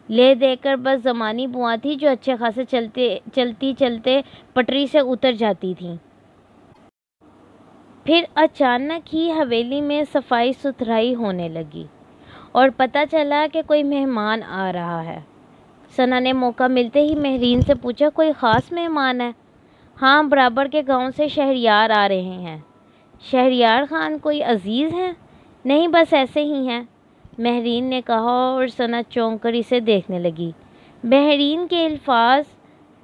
لے دے کر بس زمانی بوا تھی جو اچھے خاصے چلتے پٹری سے اتر جاتی تھی۔ پھر اچانک ہی حویلی میں صفائی ستھرائی ہونے لگی اور پتہ چلا کہ کوئی مہمان آ رہا ہے۔ سنا نے موقع ملتے ہی مہرین سے پوچھا، کوئی خاص مہمان ہے؟ ہاں، برابر کے گاؤں سے شہریار آ رہے ہیں۔ شہریار خان کوئی عزیز ہیں؟ نہیں، بس ایسے ہی ہیں، مہرین نے کہا اور سنا چونک کر اسے دیکھنے لگی۔ بحرین کے الفاظ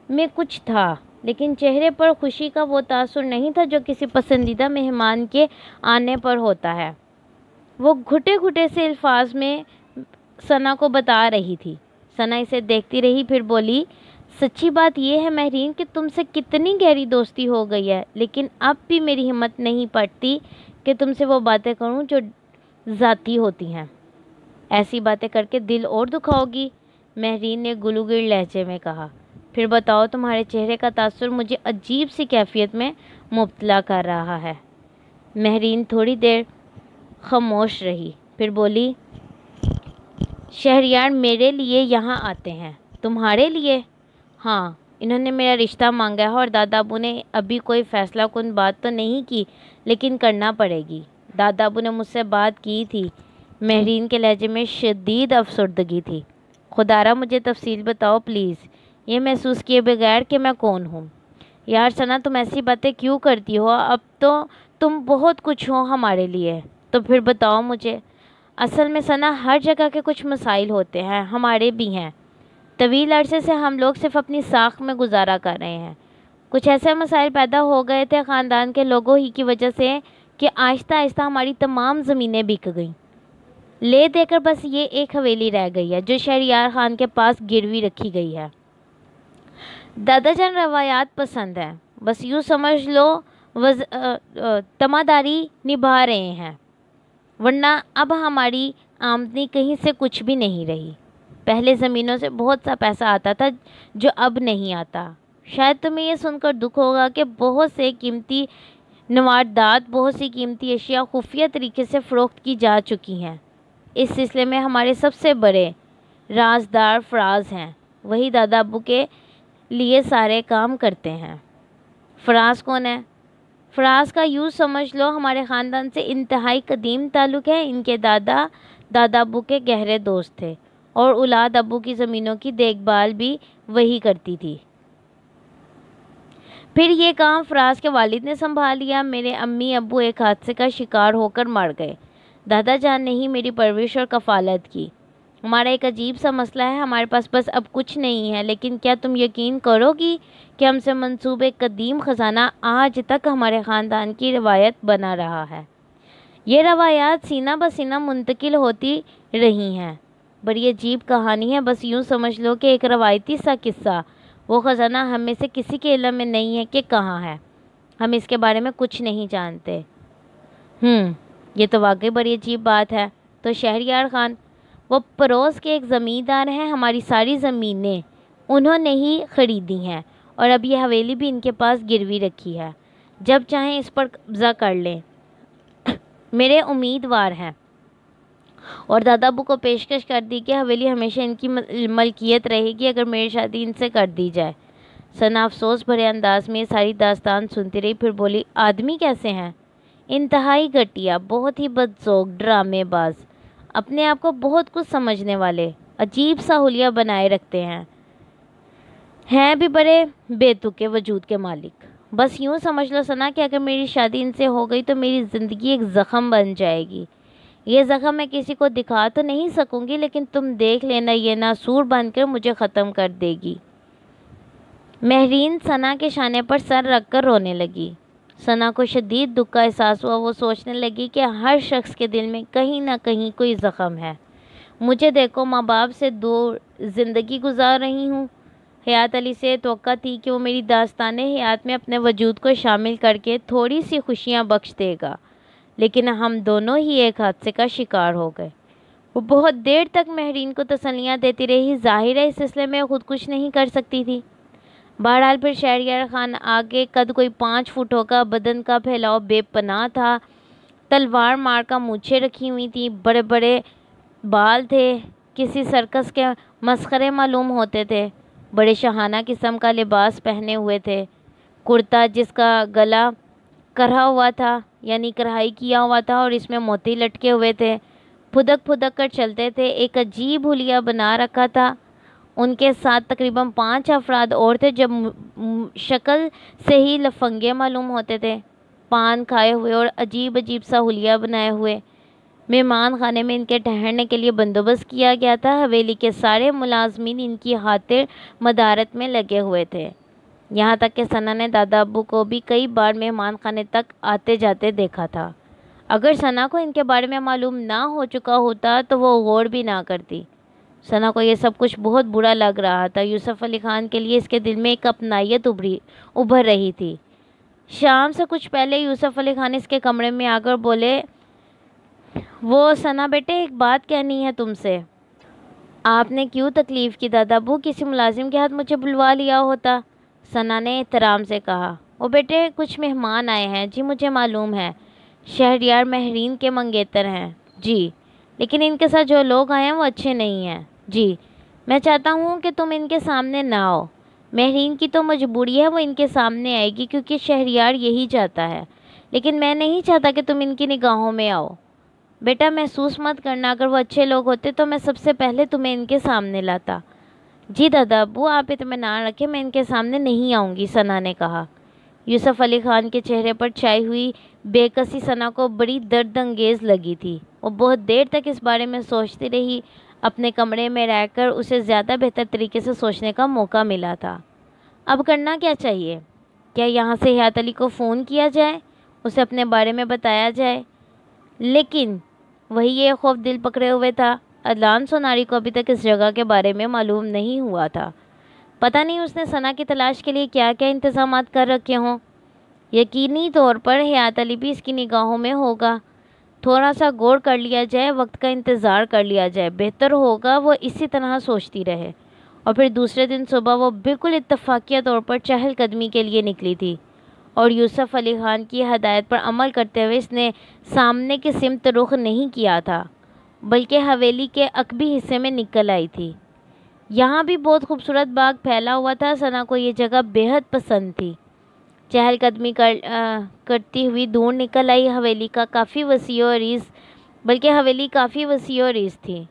میں کچھ تھا، لیکن چہرے پر خوشی کا وہ تاثر نہیں تھا جو کسی پسندیدہ مہمان کے آنے پر ہوتا ہے۔ وہ گھٹے گھٹے سے الفاظ میں ثنا کو بتا رہی تھی۔ ثنا اسے دیکھتی رہی، پھر بولی، سچی بات یہ ہے مہرین کہ تم سے کتنی گہری دوستی ہو گئی ہے، لیکن اب بھی میری ہمت نہیں پڑتی کہ تم سے وہ باتیں کروں جو ذاتی ہوتی ہیں۔ ایسی باتیں کر کے دل اور دکھاؤ گی، مہرین نے گلوگیر لہجے میں کہا۔ پھر بتاؤ، تمہارے چہرے کا تاثر مجھے عجیب سی کیفیت میں مبتلا کر رہا ہے۔ مہرین تھوڑی دیر خاموش رہی، پھر بولی، شہریار میرے لیے یہاں آتے ہیں۔ تمہارے لیے؟ ہاں، انہوں نے میرا رشتہ مانگا ہے اور دادا ابو نے ابھی کوئی فیصلہ کن بات تو نہیں کی، لیکن کرنا پڑے گی۔ دادا ابو نے مجھ سے بات کی تھی۔ مہرین کے لہجے میں شدید افسردگی تھی۔ خدارا مجھے تفصیل بتاؤ پلیز، یہ محسوس کیے بغیر کہ میں کون ہوں۔ یار ثنا، تم ایسی باتیں کیوں کرتی ہو؟ اب تو تم بہت کچھ ہو ہمارے لیے، تو پھر بتاؤ مجھے۔ اصل میں ثنا، ہر جگہ کے کچھ مسائل ہوتے ہیں، ہمارے بھی ہیں۔ طویل عرصے سے ہم لوگ صرف اپنی ساکھ میں گزارا کر رہے ہیں۔ کچھ ایسے مسائل پیدا ہو گئے تھے خاندان کے لوگوں ہی کی وجہ سے کہ آہستہ آہستہ ہماری تمام زمینیں بک گئیں۔ لے دے کر بس یہ ایک حویلی رہ گئی ہے جو شہریار خان کے پاس گروی رکھی گئی ہے۔ دادا جان روایات پسند ہیں، بس یوں سمجھ لو تماداری نبھا رہے ہیں، ورنہ اب ہماری آمدنی کہیں سے کچھ بھی نہیں رہی۔ پہلے زمینوں سے بہت سا پیسہ آتا تھا جو اب نہیں آتا۔ شاید تمہیں یہ سن کر دکھ ہوگا کہ بہت سے قیمتی نواردات، بہت سی قیمتی اشیاء خفیہ طریقے سے فروخت کی جا چکی ہیں۔ اس سلسلے میں ہمارے سب سے بڑے رازدار فراز ہیں، وہی دادا ابو کے لیے سارے کام کرتے ہیں۔ فراز کون ہے؟ فراز کا یوں سمجھ لو ہمارے خاندان سے انتہائی قدیم تعلق ہے۔ ان کے دادا ابو کے گہرے دوست تھے اور اولاد ابو کی زمینوں کی دیکھ بھال بھی وہی کرتی تھی۔ پھر یہ کام فراز کے والد نے سنبھال لیا۔ میرے امی ابو ایک حادثے کا شکار ہو کر مر گئے۔ دادا جان نے ہی میری پرورش اور کفالت کی۔ ہمارا ایک عجیب سا مسئلہ ہے، ہمارے پاس بس اب کچھ نہیں ہے، لیکن کیا تم یقین کرو گی کہ ہم سے منسوب ایک قدیم خزانہ آج تک ہمارے خاندان کی روایت بنا رہا ہے۔ یہ روایات سینہ بسینہ منتقل ہوتی رہی ہیں۔ بڑی عجیب کہانی ہے، بس یوں سمجھ لو کہ ایک روایتی سا قصہ۔ وہ خزانہ ہم میں سے کسی کے علم میں نہیں ہے کہ کہاں ہے، ہم اس کے بارے میں کچھ نہیں جانتے۔ یہ تو واقعی بڑی عجیب بات ہے۔ تو شہریار خان، وہ پڑوس کے ایک زمیندار ہیں، ہماری ساری زمینیں انہوں نے ہی خریدی ہیں اور اب یہ حویلی بھی ان کے پاس گروی رکھی ہے، جب چاہیں اس پر قبضہ کر لیں۔ میرے امیدوار ہیں اور دادا ابو کو پیشکش کر دی کہ حویلی ہمیشہ ان کی ملکیت رہے گی اگر میری شادی ان سے کر دی جائے۔ ثنا افسوس بھرے انداز میں یہ ساری داستان سنتی رہی، پھر بولی، آدمی کیسے ہیں؟ انتہائی گھٹیا، بہت ہی بدذوق، ڈرامے باز، اپنے آپ کو بہت کچھ سمجھنے والے، عجیب سا حلیہ بنائے رکھتے ہیں بھی بڑے بے تکے وجود کے مالک۔ بس یوں سمجھ لو ثنا کہ اگر میری شادی ان سے ہو گئی تو میری زندگی ایک زخم بن جائے گی۔ یہ زخم میں کسی کو دکھا تو نہیں سکوں گی، لیکن تم دیکھ لینا یہ ناسور بن کر مجھے ختم کر دے گی۔ مہرین ثنا کے شانے پر سر رکھ کر رونے لگی۔ ثنا کو شدید دکھ کا احساس ہوا۔ وہ سوچنے لگی کہ ہر شخص کے دل میں کہیں نہ کہیں کوئی زخم ہے۔ مجھے دیکھو، ماں باپ سے دور زندگی گزار رہی ہوں۔ حیات علی سے توقع تھی کہ وہ میری داستان حیات میں اپنے وجود کو شامل کر کے تھوڑی سی خوشیاں بخش دے گا، لیکن ہم دونوں ہی ایک حادثے کا شکار ہو گئے۔ وہ بہت دیر تک مہرین کو تسلیاں دیتی رہی، ظاہر ہے اس سلسلے میں خود کچھ نہیں کر سکتی تھی۔ بہرحال پھر شہریار خان آگے، قد کوئی 5 فٹ ہوگا، بدن کا پھیلاؤ بے پناہ تھا، تلوار مار کا مونچھیں رکھی ہوئی تھیں، بڑے بڑے بال تھے، کسی سرکس کے مسخرے معلوم ہوتے تھے۔ بڑے شاہانہ قسم کا لباس پہنے ہوئے تھے، کرتا جس کا گلا کرا ہوا تھا، یعنی کڑھائی کیا ہوا تھا اور اس میں موتی لٹکے ہوئے تھے، پھدک پھدک کر چلتے تھے، ایک عجیب حلیہ بنا رکھا تھا۔ ان کے ساتھ تقریباً 5 افراد اور تھے جو شکل سے ہی لفنگے معلوم ہوتے تھے، پان کھائے ہوئے اور عجیب عجیب سا حلیہ بنائے ہوئے۔ مہمان خانے میں ان کے ٹھہرنے کے لیے بندوبست کیا گیا تھا۔ حویلی کے سارے ملازمین ان کی خاطر مدارت میں لگے ہوئے تھے، یہاں تک کہ ثنا نے دادا ابو کو بھی کئی بار مہمان خانے تک آتے جاتے دیکھا تھا۔ اگر ثنا کو ان کے بارے میں معلوم نہ ہو چکا ہوتا تو وہ غور بھی نہ کرتی۔ ثنا کو یہ سب کچھ بہت برا لگ رہا تھا۔ یوسف علی خان کے لیے اس کے دل میں ایک اپنائیت ابھر رہی تھی۔ شام سے کچھ پہلے یوسف علی خان اس کے کمرے میں آ کر بولے، وہ ثنا بیٹے، ایک بات کہنی ہے تم سے۔ آپ نے کیوں تکلیف کی دادا ابو؟ کسی ملازم کے ہاتھ مجھے بلوا لیا ہوتا۔ ثنا نے احترام سے کہا، وہ بیٹے کچھ مہمان آئے ہیں۔ جی مجھے معلوم ہے، شہریار مہرین کے منگیتر ہیں۔ جی لیکن ان کے ساتھ جو لوگ آئے ہیں وہ اچھے نہیں ہیں۔ جی میں چاہتا ہوں کہ تم ان کے سامنے نہ آؤ۔ مہرین کی تو مجبوری ہے، وہ ان کے سامنے آئے گی کیونکہ شہریار یہی چاہتا ہے، لیکن میں نہیں چاہتا کہ تم ان کی نگاہوں میں آؤ۔ بیٹا محسوس مت کرنا، اگر وہ اچھے لوگ ہوتے تو میں سب سے پہلے تمہیں ان کے سامنے لاتا۔ جی دادا ابو آپ اطمینان رکھیں، میں ان کے سامنے نہیں آؤں گی، ثنا نے کہا۔ یوسف علی خان کے چہرے پر چھائی ہوئی بے کسی ثنا کو بڑی درد انگیز لگی تھی۔ وہ بہت دیر تک اس بارے میں سوچتی رہی۔ اپنے کمرے میں رہ کر اسے زیادہ بہتر طریقے سے سوچنے کا موقع ملا تھا۔ اب کرنا کیا چاہیے؟ کیا یہاں سے حیات علی کو فون کیا جائے، اسے اپنے بارے میں بتایا جائے؟ لیکن وہی یہ خوف دل پکڑے ہوئے تھا۔ عدنان سوناری کو ابھی تک اس جگہ کے بارے میں معلوم نہیں ہوا تھا۔ پتہ نہیں اس نے ثنا کی تلاش کے لیے کیا کیا انتظامات کر رکھے ہوں۔ یقینی طور پر حیات علی بھی اس کی نگاہوں میں ہوگا۔ تھوڑا سا غور کر لیا جائے، وقت کا انتظار کر لیا جائے، بہتر ہوگا وہ اسی طرح سوچتی رہے۔ اور پھر دوسرے دن صبح وہ بالکل اتفاقیہ طور پر چہل قدمی کے لیے نکلی تھی، اور یوسف علی خان کی ہدایت پر عمل کرتے ہوئے اس نے سامنے کی سمت رخ نہیں کیا تھا، بلکہ حویلی کے عقبی حصے میں نکل آئی تھی۔ یہاں بھی بہت خوبصورت باغ پھیلا ہوا تھا۔ ثنا کو یہ جگہ بے حد پسند تھی۔ چہل قدمی کرتی ہوئی دور نکل آئی۔ حویلی کافی وسیع و ریز تھی۔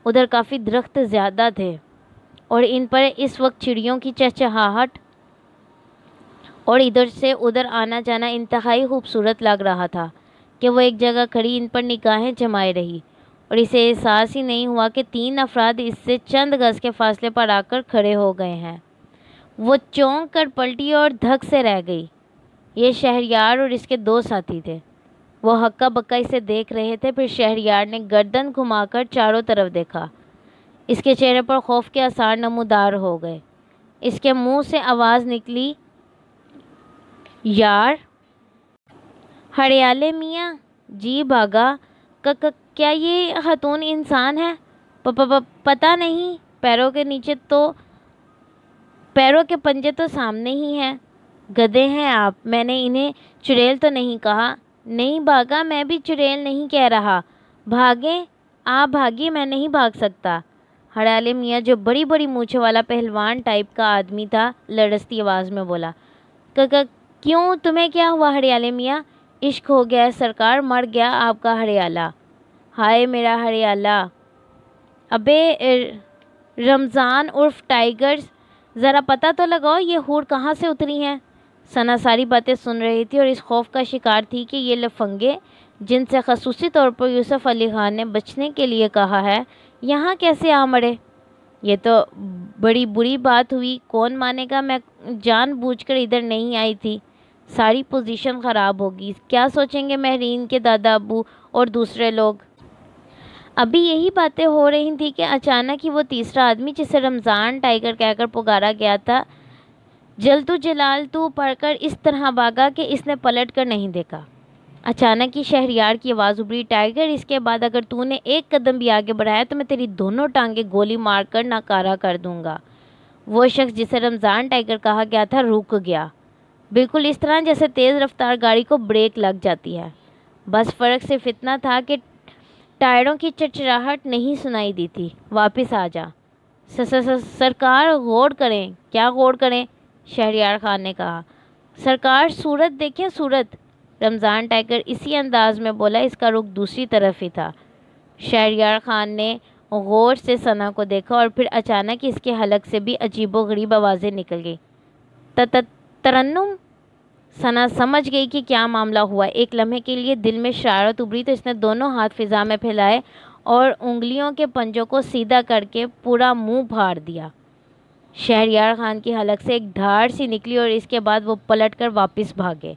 ادھر کافی درخت زیادہ تھے اور ان پر اس وقت چڑیوں کی چہچہاہٹ اور ادھر سے ادھر آنا جانا انتہائی خوبصورت لگ رہا تھا کہ وہ ایک جگہ کھڑی ان پر نگاہیں جمائے رہی، اور اسے احساس ہی نہیں ہوا کہ 3 افراد اس سے چند گز کے فاصلے پر آ کر کھڑے ہو گئے ہیں۔ وہ چونک کر پلٹی اور دھک سے رہ گئی۔ یہ شہریار اور اس کے 2 ساتھی تھے۔ وہ ہکا بکا اسے دیکھ رہے تھے۔ پھر شہریار نے گردن گھما کر چاروں طرف دیکھا۔ اس کے چہرے پر خوف کے آثار نمودار ہو گئے۔ اس کے منہ سے آواز نکلی، یار ہریالے میاں۔ جی بھاگا، کیا یہ خاتون انسان ہے؟ پتہ نہیں، پیروں کے پنجے تو سامنے ہی ہیں۔ گدھے ہیں آپ، میں نے انہیں چڑیل تو نہیں کہا۔ نہیں بھاگا، میں بھی چڑیل نہیں کہہ رہا۔ بھاگیں، آپ بھاگیے، میں نہیں بھاگ سکتا۔ ہریالے میاں جو بڑی بڑی مونچھوں والا پہلوان ٹائپ کا آدمی تھا، لڑستی آواز میں بولا، کیوں تمہیں کیا ہوا ہریالے میاں؟ عشق ہو گیا ہے سرکار، مر گیا آپ کا ہریالہ۔ ہائے میرا ہریالہ۔ ابے رمضان عرف ٹائگر، ذرا پتہ تو لگاؤ یہ حور کہاں سے اتری ہیں؟ ثنا ساری باتیں سن رہی تھی اور اس خوف کا شکار تھی کہ یہ لفنگے جن سے خصوصی طور پر یوسف علی خان نے بچنے کے لیے کہا ہے، یہاں کیسے آ مڑے؟ یہ تو بڑی بری بات ہوئی، کون مانے گا میں جان بوجھ کر ادھر نہیں آئی تھی۔ ساری پوزیشن خراب ہوگی، کیا سوچیں گے مہرین کے دادا ابو اور دوسرے لوگ؟ ابھی یہی باتیں ہو رہی تھی کہ اچانک ہی وہ تیسرا آدمی جسے رمضان ٹائگر کہہ کر پکارا گیا تھا، جلتو جلال تو پڑھ کر اس طرح بھاگا کہ اس نے پلٹ کر نہیں دیکھا۔ اچانک ہی شہریار کی آواز ابھری، ٹائگر اس کے بعد اگر تو نے ایک قدم بھی آگے بڑھایا تو میں تیری دونوں ٹانگیں گولی مار کر ناکارہ کر دوں گا۔ وہ شخص جسے رمضان ٹائگر کہا گیا تھا رک گیا، بالکل اس طرح جیسے تیز رفتار گاڑی کو بریک لگ جاتی ہے۔ بس فرق صرف اتنا تھا کہ ٹائروں کی چرچراہٹ نہیں سنائی دی تھی۔ واپس آ جا سرکار، غور کریں۔ کیا غور کریں؟ شہریار خان نے کہا۔ سرکار صورت دیکھیں، صورت۔ رمضان ٹائگر اسی انداز میں بولا، اس کا رخ دوسری طرف ہی تھا۔ شہریار خان نے غور سے ثنا کو دیکھا اور پھر اچانک اس کے حلق سے بھی عجیب و غریب آوازیں نکل گئی۔ ترنم، ثنا سمجھ گئی کہ کیا معاملہ ہوا۔ ایک لمحے کے لیے دل میں شرارت ابھری تو اس نے دونوں ہاتھ فضا میں پھیلائے اور انگلیوں کے پنجوں کو سیدھا کر کے پورا منہ پھاڑ دیا۔ شہریار خان کی حلق سے ایک دھاڑ سی نکلی اور اس کے بعد وہ پلٹ کر واپس بھاگے،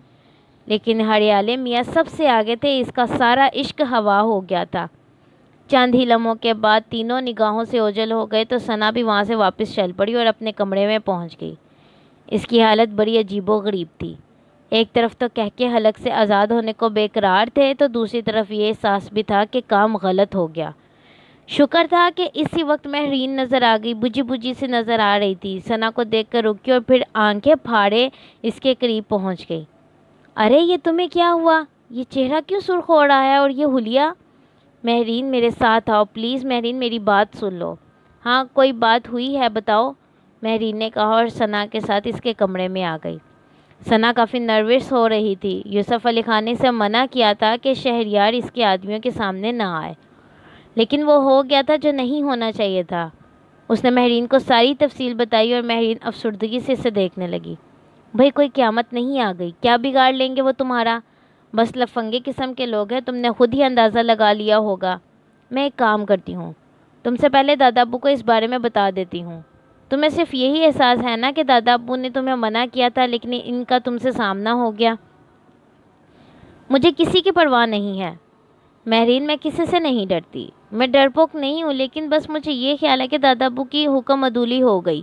لیکن ہریالے میاں سب سے آگے تھے۔ اس کا سارا عشق ہوا ہو گیا تھا۔ چند ہی لمحوں کے بعد تینوں نگاہوں سے اوجھل ہو گئے تو ثنا بھی وہاں سے واپس چل پڑی اور اپنے کمرے میں پہنچ گئی۔ اس کی حالت بڑی عجیب و غریب تھی۔ ایک طرف تو کہکے حلق سے آزاد ہونے کو بے قرار تھے تو دوسری طرف یہ احساس بھی تھا کہ کام غلط ہو گیا۔ شکر تھا کہ اسی وقت مہرین نظر آ گئی، بجھی بجھی سی نظر آ رہی تھی۔ ثنا کو دیکھ کر رکی اور پھر آنکھیں پھاڑے اس کے قریب پہنچ گئی۔ ارے یہ تمہیں کیا ہوا؟ یہ چہرہ کیوں سرخ ہو رہا ہے اور یہ حلیہ؟ مہرین میرے ساتھ آؤ پلیز۔ مہرین میری بات سن لو۔ ہاں کوئی بات ہوئی ہے بتاؤ، مہرین نے کہا اور ثنا کے ساتھ اس کے کمرے میں آ گئی۔ ثنا کافی نروس ہو رہی تھی۔ یوسف علی خان نے اسے منع کیا تھا کہ شہریار اس کے آدمیوں کے سامنے نہ آئے، لیکن وہ ہو گیا تھا جو نہیں ہونا چاہیے تھا۔ اس نے مہرین کو ساری تفصیل بتائی اور مہرین افسردگی سے اسے دیکھنے لگی۔ بھئی کوئی قیامت نہیں آ گئی، کیا بگاڑ لیں گے وہ تمہارا؟ بس لفنگے قسم کے لوگ ہیں، تم نے خود ہی اندازہ لگا لیا ہوگا۔ میں ایک کام کرتی ہوں، تم سے پہلے دادا ابو کو اس بارے میں بتا دیتی ہوں۔ تمہیں صرف یہی احساس ہے نا کہ دادا ابو نے تمہیں منع کیا تھا لیکن ان کا تم سے سامنا ہو گیا؟ مجھے کسی کی پرواہ نہیں ہے مہرین، میں کسی سے نہیں ڈرتی۔ میں ڈرپوک نہیں ہوں، لیکن بس مجھے یہ خیال ہے کہ دادا ابو کی حکم عدولی ہو گئی۔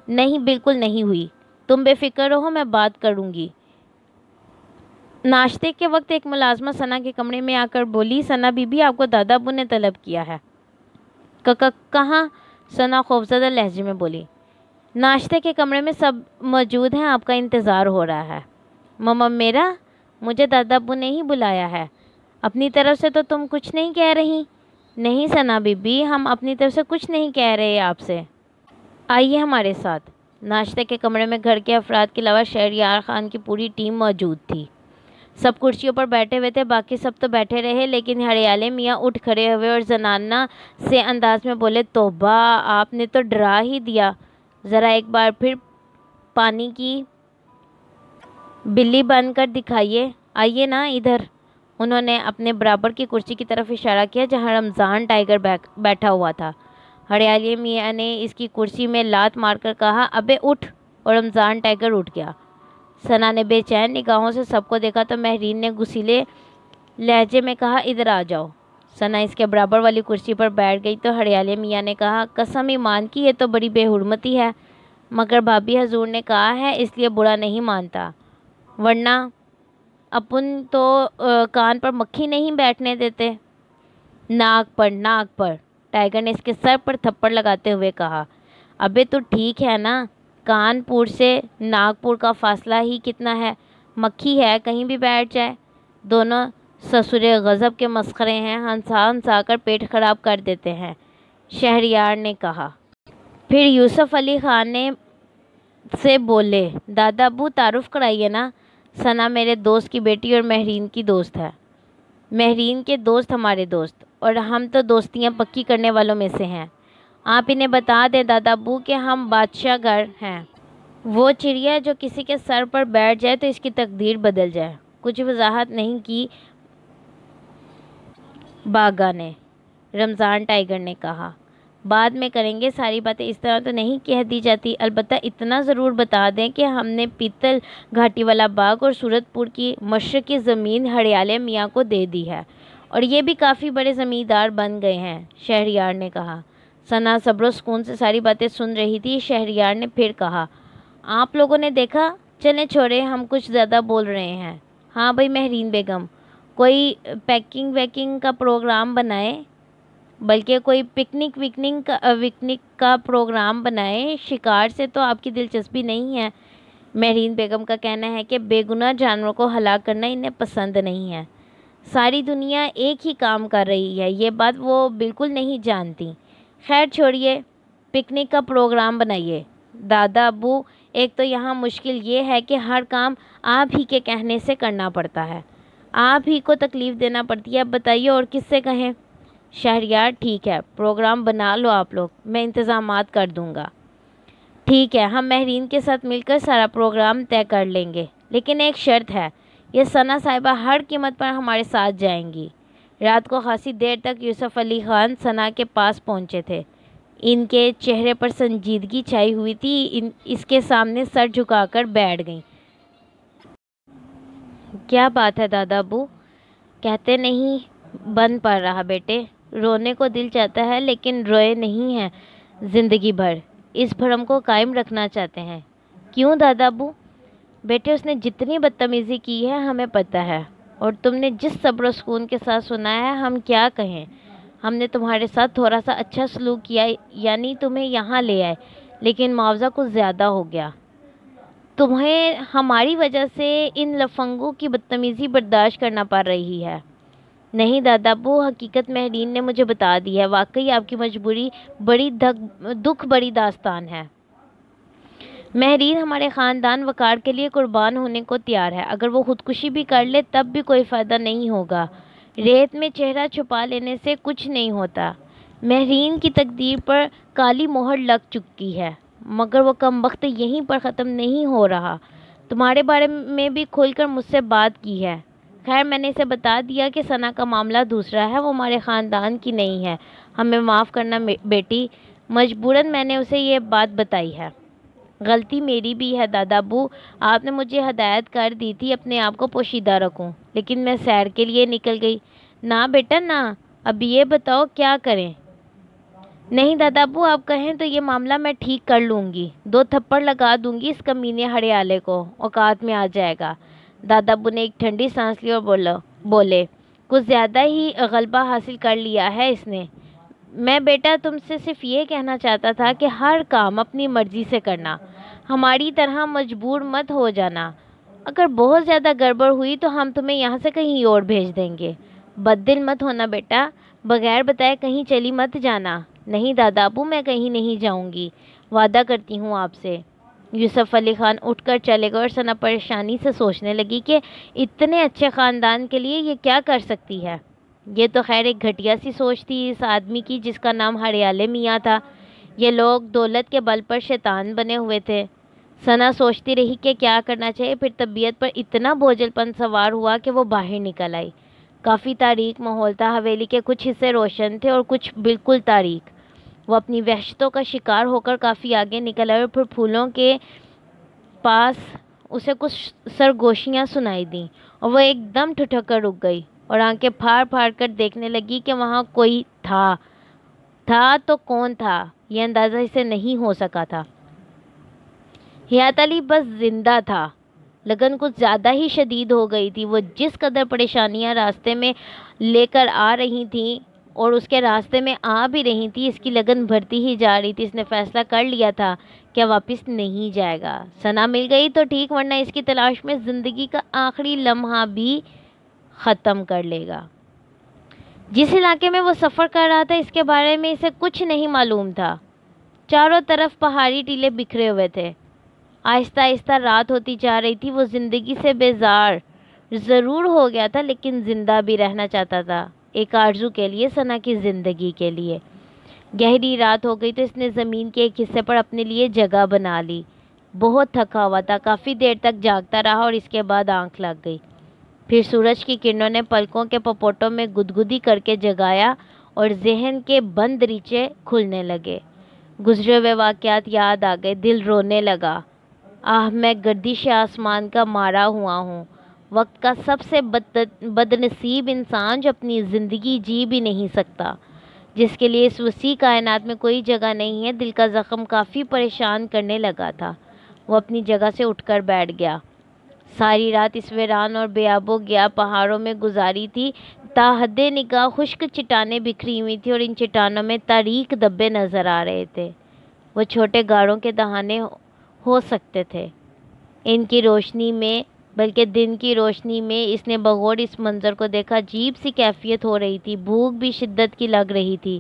نہیں بالکل نہیں ہوئی، تم بے فکر رہو، میں بات کروں گی۔ ناشتے کے وقت ایک ملازمہ ثنا کے کمرے میں آ کر بولی، ثنا بی بی آپ کو دادا ابو نے طلب کیا ہے۔ کہاں؟ ثنا خوفزدہ لہجے میں بولی۔ ناشتے کے کمرے میں سب موجود ہیں، آپ کا انتظار ہو رہا ہے۔ ماما میرا؟ مجھے دادا ابو نے ہی بلایا ہے۔ اپنی طرف سے تو تم کچھ نہیں کہہ رہی؟ نہیں ثنا بی بی، ہم اپنی طرف سے کچھ نہیں کہہ رہے آپ سے۔ آئیے ہمارے ساتھ۔ ناشتے کے کمرے میں گھر کے افراد کے علاوہ شہریار خان کی پوری ٹیم موجود تھی۔ سب کرسیوں پر بیٹھے ہوئے تھے، باقی سب تو بیٹھے رہے، لیکن ہریالے میاں اٹھ کھڑے ہوئے اور زنانہ سے انداز میں بولے، توبہ آپ نے تو ڈرا ہی دیا، ذرا ایک بار پھر پانی کی بلی بن کر دکھائیے، آئیے نا ادھر۔ انہوں نے اپنے برابر کی کرسی کی طرف اشارہ کیا جہاں رمضان ٹائیگر بیٹھا ہوا تھا۔ ہریالے میاں نے اس کی کرسی میں لات مار کر کہا، ابے اٹھ، اور رمضان ٹائیگر اٹھ گیا۔ ثنا نے بے چین نگاہوں سے سب کو دیکھا تو مہرین نے غصیلے لہجے میں کہا، ادھر آ جاؤ۔ ثنا اس کے برابر والی کرسی پر بیٹھ گئی تو ہریالے میاں نے کہا، قسم ایمان کی یہ تو بڑی بے حرمتی ہے، مگر بھابھی حضور نے کہا ہے اس لیے برا نہیں مانتا، ورنہ اپن تو کان پر مکھی نہیں بیٹھنے دیتے۔ ناک پر، ٹائیگر نے اس کے سر پر تھپڑ لگاتے ہوئے کہا، ابے تو ٹھیک ہے نا، کانپور سے ناگپور کا فاصلہ ہی کتنا ہے، مکھی ہے کہیں بھی بیٹھ جائے۔ دونوں سسرے غضب کے مسخرے ہیں، ہنسا ہنسا کر پیٹ خراب کر دیتے ہیں، شہریار نے کہا۔ پھر یوسف علی خان نے سے بولے، دادا ابو تعارف کرائیے نا، ثنا میرے دوست کی بیٹی اور مہرین کی دوست ہے، مہرین کے دوست ہمارے دوست، اور ہم تو دوستیاں پکی کرنے والوں میں سے ہیں۔ آپ انہیں بتا دیں دادا ابو کہ ہم بادشاہ گھر ہیں، وہ چڑیا جو کسی کے سر پر بیٹھ جائے تو اس کی تقدیر بدل جائے۔ کچھ وضاحت نہیں کی باگا نے، رمضان ٹائیگر نے کہا، بعد میں کریں گے، ساری باتیں اس طرح تو نہیں کہہ دی جاتی، البتہ اتنا ضرور بتا دیں کہ ہم نے پیتل گھاٹی والا باغ اور سورت پور کی مشرقی زمین ہریالے میاں کو دے دی ہے، اور یہ بھی کافی بڑے زمیندار بن گئے ہیں، شہریار نے کہا۔ ثنا صبر و سکون سے ساری باتیں سن رہی تھی۔ شہریار نے پھر کہا، آپ لوگوں نے دیکھا، چلیں چھوڑے، ہم کچھ زیادہ بول رہے ہیں۔ ہاں بھائی مہرین بیگم، کوئی پیکنگ ویکنگ کا پروگرام بنائے، بلکہ کوئی پکنک کا پروگرام بنائے، شکار سے تو آپ کی دلچسپی نہیں ہے۔ مہرین بیگم کا کہنا ہے کہ بے گناہ جانوروں کو ہلاک کرنا انہیں پسند نہیں ہے۔ ساری دنیا ایک ہی کام کر رہی ہے، یہ بات وہ بالکل نہیں جانتی۔ خیر چھوڑیے، پکنک کا پروگرام بنائیے۔ دادا ابو، ایک تو یہاں مشکل یہ ہے کہ ہر کام آپ ہی کے کہنے سے کرنا پڑتا ہے، آپ ہی کو تکلیف دینا پڑتی ہے، اب بتائیے اور کس سے کہیں؟ شہریار، ٹھیک ہے، پروگرام بنا لو آپ لوگ، میں انتظامات کر دوں گا۔ ٹھیک ہے، ہم مہرین کے ساتھ مل کر سارا پروگرام طے کر لیں گے، لیکن ایک شرط ہے، یہ ثنا صاحبہ ہر قیمت پر ہمارے ساتھ جائیں گی۔ رات کو خاصی دیر تک یوسف علی خان ثنا کے پاس پہنچے تھے۔ ان کے چہرے پر سنجیدگی چھائی ہوئی تھی۔ اس کے سامنے سر جھکا کر بیٹھ گئیں۔ کیا بات ہے دادا ابو؟ کہتے نہیں بن پڑ رہا بیٹے، رونے کو دل چاہتا ہے لیکن روئے نہیں ہیں زندگی بھر، اس بھرم کو قائم رکھنا چاہتے ہیں۔ کیوں دادا ابو؟ بیٹے اس نے جتنی بدتمیزی کی ہے ہمیں پتہ ہے، اور تم نے جس صبر و سکون کے ساتھ سنا ہے ہم کیا کہیں۔ ہم نے تمہارے ساتھ تھوڑا سا اچھا سلوک کیا، یعنی تمہیں یہاں لے آئے، لیکن معاوضہ کچھ زیادہ ہو گیا۔ تمہیں ہماری وجہ سے ان لفنگوں کی بدتمیزی برداشت کرنا پڑ رہی ہے۔ نہیں دادا ابو، حقیقت مہرین نے مجھے بتا دی ہے، واقعی آپ کی مجبوری بڑی دکھ بڑی داستان ہے۔ مہرین ہمارے خاندان وقار کے لیے قربان ہونے کو تیار ہے، اگر وہ خودکشی بھی کر لے تب بھی کوئی فائدہ نہیں ہوگا۔ ریت میں چہرہ چھپا لینے سے کچھ نہیں ہوتا۔ مہرین کی تقدیر پر کالی مہر لگ چکی ہے، مگر وہ کمبخت یہیں پر ختم نہیں ہو رہا۔ تمہارے بارے میں بھی کھل کر مجھ سے بات کی ہے۔ خیر میں نے اسے بتا دیا کہ ثنا کا معاملہ دوسرا ہے، وہ ہمارے خاندان کی نہیں ہے، ہمیں معاف کرنا بیٹی، مجبوراً میں نے اسے یہ بات بتائی ہے۔ غلطی میری بھی ہے دادا ابو، آپ نے مجھے ہدایت کر دی تھی اپنے آپ کو پوشیدہ رکھوں، لیکن میں سیر کے لیے نکل گئی۔ نہ بیٹا نہ، اب یہ بتاؤ کیا کریں؟ نہیں دادا ابو، آپ کہیں تو یہ معاملہ میں ٹھیک کر لوں گی، 2 تھپڑ لگا دوں گی اس کمینے ہڑیالے کو، اوقات میں آ جائے گا۔ دادا ابو نے ایک ٹھنڈی سانس لی اور بولے کچھ زیادہ ہی غلبہ حاصل کر لیا ہے اس نے۔ میں بیٹا تم سے صرف یہ کہنا چاہتا تھا کہ ہر کام اپنی مرضی سے کرنا، ہماری طرح مجبور مت ہو جانا۔ اگر بہت زیادہ گڑبڑ ہوئی تو ہم تمہیں یہاں سے کہیں اور بھیج دیں گے۔ بد دل مت ہونا بیٹا، بغیر بتائے کہیں چلی مت جانا۔ نہیں دادا ابو، میں کہیں نہیں جاؤں گی، وعدہ کرتی ہوں آپ سے۔ یوسف علی خان اٹھ کر چلے گئے اور ثنا پریشانی سے سوچنے لگی کہ اتنے اچھے خاندان کے لیے یہ کیا کر سکتی ہے۔ یہ تو خیر ایک گھٹیا سی سوچ تھی اس آدمی کی جس کا نام ہڑیالے میاں تھا۔ یہ لوگ دولت کے بل پر شیطان بنے ہوئے تھے۔ ثنا سوچتی رہی کہ کیا کرنا چاہیے، پھر طبیعت پر اتنا بوجھل پن سوار ہوا کہ وہ باہر نکل آئی۔ کافی تاریک ماحول تھا، حویلی کے کچھ حصے روشن تھے اور کچھ بالکل تاریک۔ وہ اپنی وحشتوں کا شکار ہو کر کافی آگے نکل آئی اور پھر پھولوں کے پاس اسے کچھ سرگوشیاں سنائی دیں اور وہ ایک دم ٹھٹک کر رک گئی اور آنکھیں پھاڑ پھاڑ کر دیکھنے لگی کہ وہاں کوئی تھا تو کون تھا یہ اندازہ اسے نہیں ہو سکا تھا۔ حیات علی بس زندہ تھا۔ لگن کچھ زیادہ ہی شدید ہو گئی تھی۔ وہ جس قدر پریشانیاں راستے میں لے کر آ رہی تھیں اور اس کے راستے میں آ بھی رہی تھی، اس کی لگن بڑھتی ہی جا رہی تھی۔ اس نے فیصلہ کر لیا تھا کہ واپس نہیں جائے گا۔ ثنا مل گئی تو ٹھیک، ورنہ اس کی تلاش میں زندگی کا آخری لمحہ بھی ختم کر لے گا۔ جس علاقے میں وہ سفر کر رہا تھا اس کے بارے میں اسے کچھ نہیں معلوم تھا۔ چاروں طرف پہاڑی ٹیلے بکھرے ہوئے تھے۔ آہستہ آہستہ رات ہوتی جا رہی تھی۔ وہ زندگی سے بیزار ضرور ہو گیا تھا لیکن زندہ بھی رہنا چاہتا تھا، ایک آرزو کے لیے، ثنا کی زندگی کے لیے۔ گہری رات ہو گئی تو اس نے زمین کے ایک حصے پر اپنے لیے جگہ بنا لی۔ بہت تھکا ہوا تھا، کافی دیر تک جاگتا رہا اور اس کے بعد آنکھ لگ گئی۔ پھر سورج کی کرنوں نے پلکوں کے پپوٹوں میں گدگدی کر کے جگایا اور ذہن کے بند دریچے کھلنے لگے۔ گزرے ہوئے واقعات یاد آ گئے، دل رونے لگا۔ میں گردش آسمان کا مارا ہوا ہوں، وقت کا سب سے بد نصیب انسان جو اپنی زندگی جی بھی نہیں سکتا، جس کے لیے اس وسیع کائنات میں کوئی جگہ نہیں ہے۔ دل کا زخم کافی پریشان کرنے لگا تھا۔ وہ اپنی جگہ سے اٹھ کر بیٹھ گیا۔ ساری رات اس ویران اور بے آب و گیا پہاڑوں میں گزاری تھی۔ تا حد نگاہ خشک چٹانیں بکھری ہوئی تھی اور ان چٹانوں میں تاریک دبے نظر آ رہے تھے۔ وہ چھوٹے گاڑوں کے دہانے ہو سکتے تھے۔ ان کی روشنی میں، بلکہ دن کی روشنی میں، اس نے بغور اس منظر کو دیکھا۔ عجیب سی کیفیت ہو رہی تھی، بھوک بھی شدت کی لگ رہی تھی۔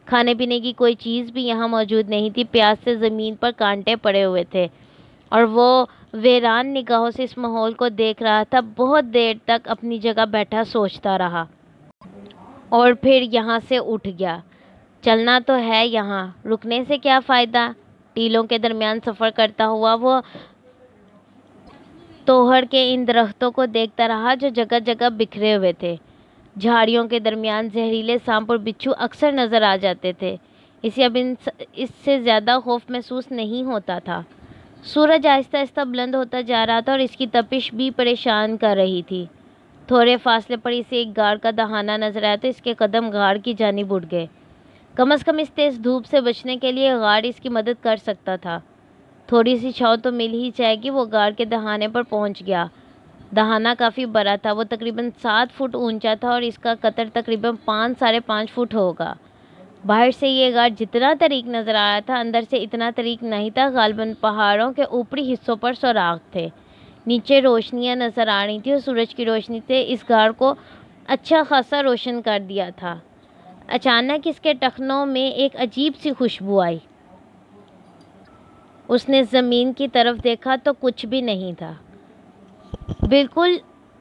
کھانے پینے کی کوئی چیز بھی یہاں موجود نہیں تھی۔ پیاس سے زمین پر کانٹے پڑے ہوئے تھے اور وہ ویران نگاہوں سے اس ماحول کو دیکھ رہا تھا۔ بہت دیر تک اپنی جگہ بیٹھا سوچتا رہا اور پھر یہاں سے اٹھ گیا۔ چلنا تو ہے یہاں، رکنے سے کیا فائدہ؟ ٹیلوں کے درمیان سفر کرتا ہوا وہ توہر کے ان درختوں کو دیکھتا رہا جو جگہ جگہ بکھرے ہوئے تھے۔ جھاڑیوں کے درمیان زہریلے سانپ اور بچھو اکثر نظر آ جاتے تھے۔ اسے اب اس سے زیادہ خوف محسوس نہیں ہوتا تھا۔ سورج آہستہ آہستہ بلند ہوتا جا رہا تھا اور اس کی تپش بھی پریشان کر رہی تھی۔ تھوڑے فاصلے پر اسے ایک غار کا دہانہ نظر آیا تو اس کے قدم غار کی جانب اٹھ گئے۔ کم از کم اس تیز دھوپ سے بچنے کے لیے غار اس کی مدد کر سکتا تھا۔ تھوڑی سی چھاؤں تو مل ہی جائے گی۔ وہ غار کے دہانے پر پہنچ گیا۔ دہانہ کافی بڑا تھا، وہ تقریباً 7 فٹ اونچا تھا اور اس کا قطر تقریباً 5-5.5 فٹ ہوگا۔ باہر سے یہ غار جتنا طریق نظر آیا تھا اندر سے اتنا طریق نہیں تھا۔ غالباً پہاڑوں کے اوپری حصوں پر سوراخ تھے۔ نیچے روشنیاں نظر آ رہی تھیں اور سورج کی روشنی سے اس غار کو اچھا خاصا روشن کر دیا تھا۔ اچانک اس کے ٹخنوں میں ایک عجیب سی خوشبو آئی۔ اس نے زمین کی طرف دیکھا تو کچھ بھی نہیں تھا۔ بالکل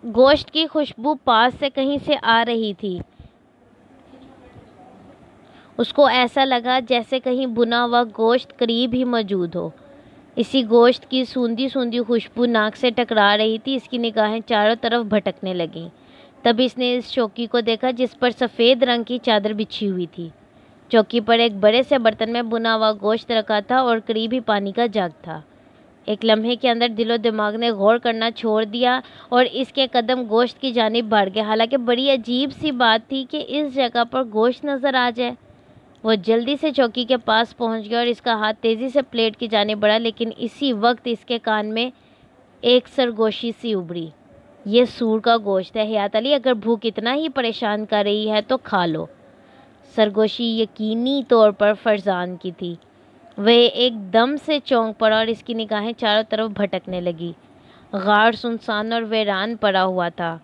گوشت کی خوشبو پاس سے کہیں سے آ رہی تھی۔ اس کو ایسا لگا جیسے کہیں بنا ہوا گوشت قریب ہی موجود ہو۔ اسی گوشت کی سوندھی سوندھی خوشبو ناک سے ٹکرا رہی تھی۔ اس کی نگاہیں چاروں طرف بھٹکنے لگیں۔ تب اس نے اس چوکی کو دیکھا جس پر سفید رنگ کی چادر بچھی ہوئی تھی۔ چوکی پر ایک بڑے سے برتن میں بنا ہوا گوشت رکھا تھا اور قریب ہی پانی کا جگ تھا۔ ایک لمحے کے اندر دل و دماغ نے غور کرنا چھوڑ دیا اور اس کے قدم گوشت کی جانب بڑھ گئے۔ حالانکہ بڑی عجیب سی بات تھی کہ اس جگہ پر گوشت نظر آ جائے۔ وہ جلدی سے چوکی کے پاس پہنچ گیا اور اس کا ہاتھ تیزی سے پلیٹ کی جانب بڑھا، لیکن اسی وقت اس کے کان میں ایک سرگوشی سی ابھری۔ یہ سور کا گوشت ہے حیات علی، اگر بھوک اتنا ہی پریشان کر رہی ہے تو کھا لو۔ سرگوشی یقینی طور پر فرزان کی تھی۔ وہ ایک دم سے چونک پڑا اور اس کی نگاہیں چاروں طرف بھٹکنے لگی۔ غار سنسان اور ویران پڑا ہوا تھا۔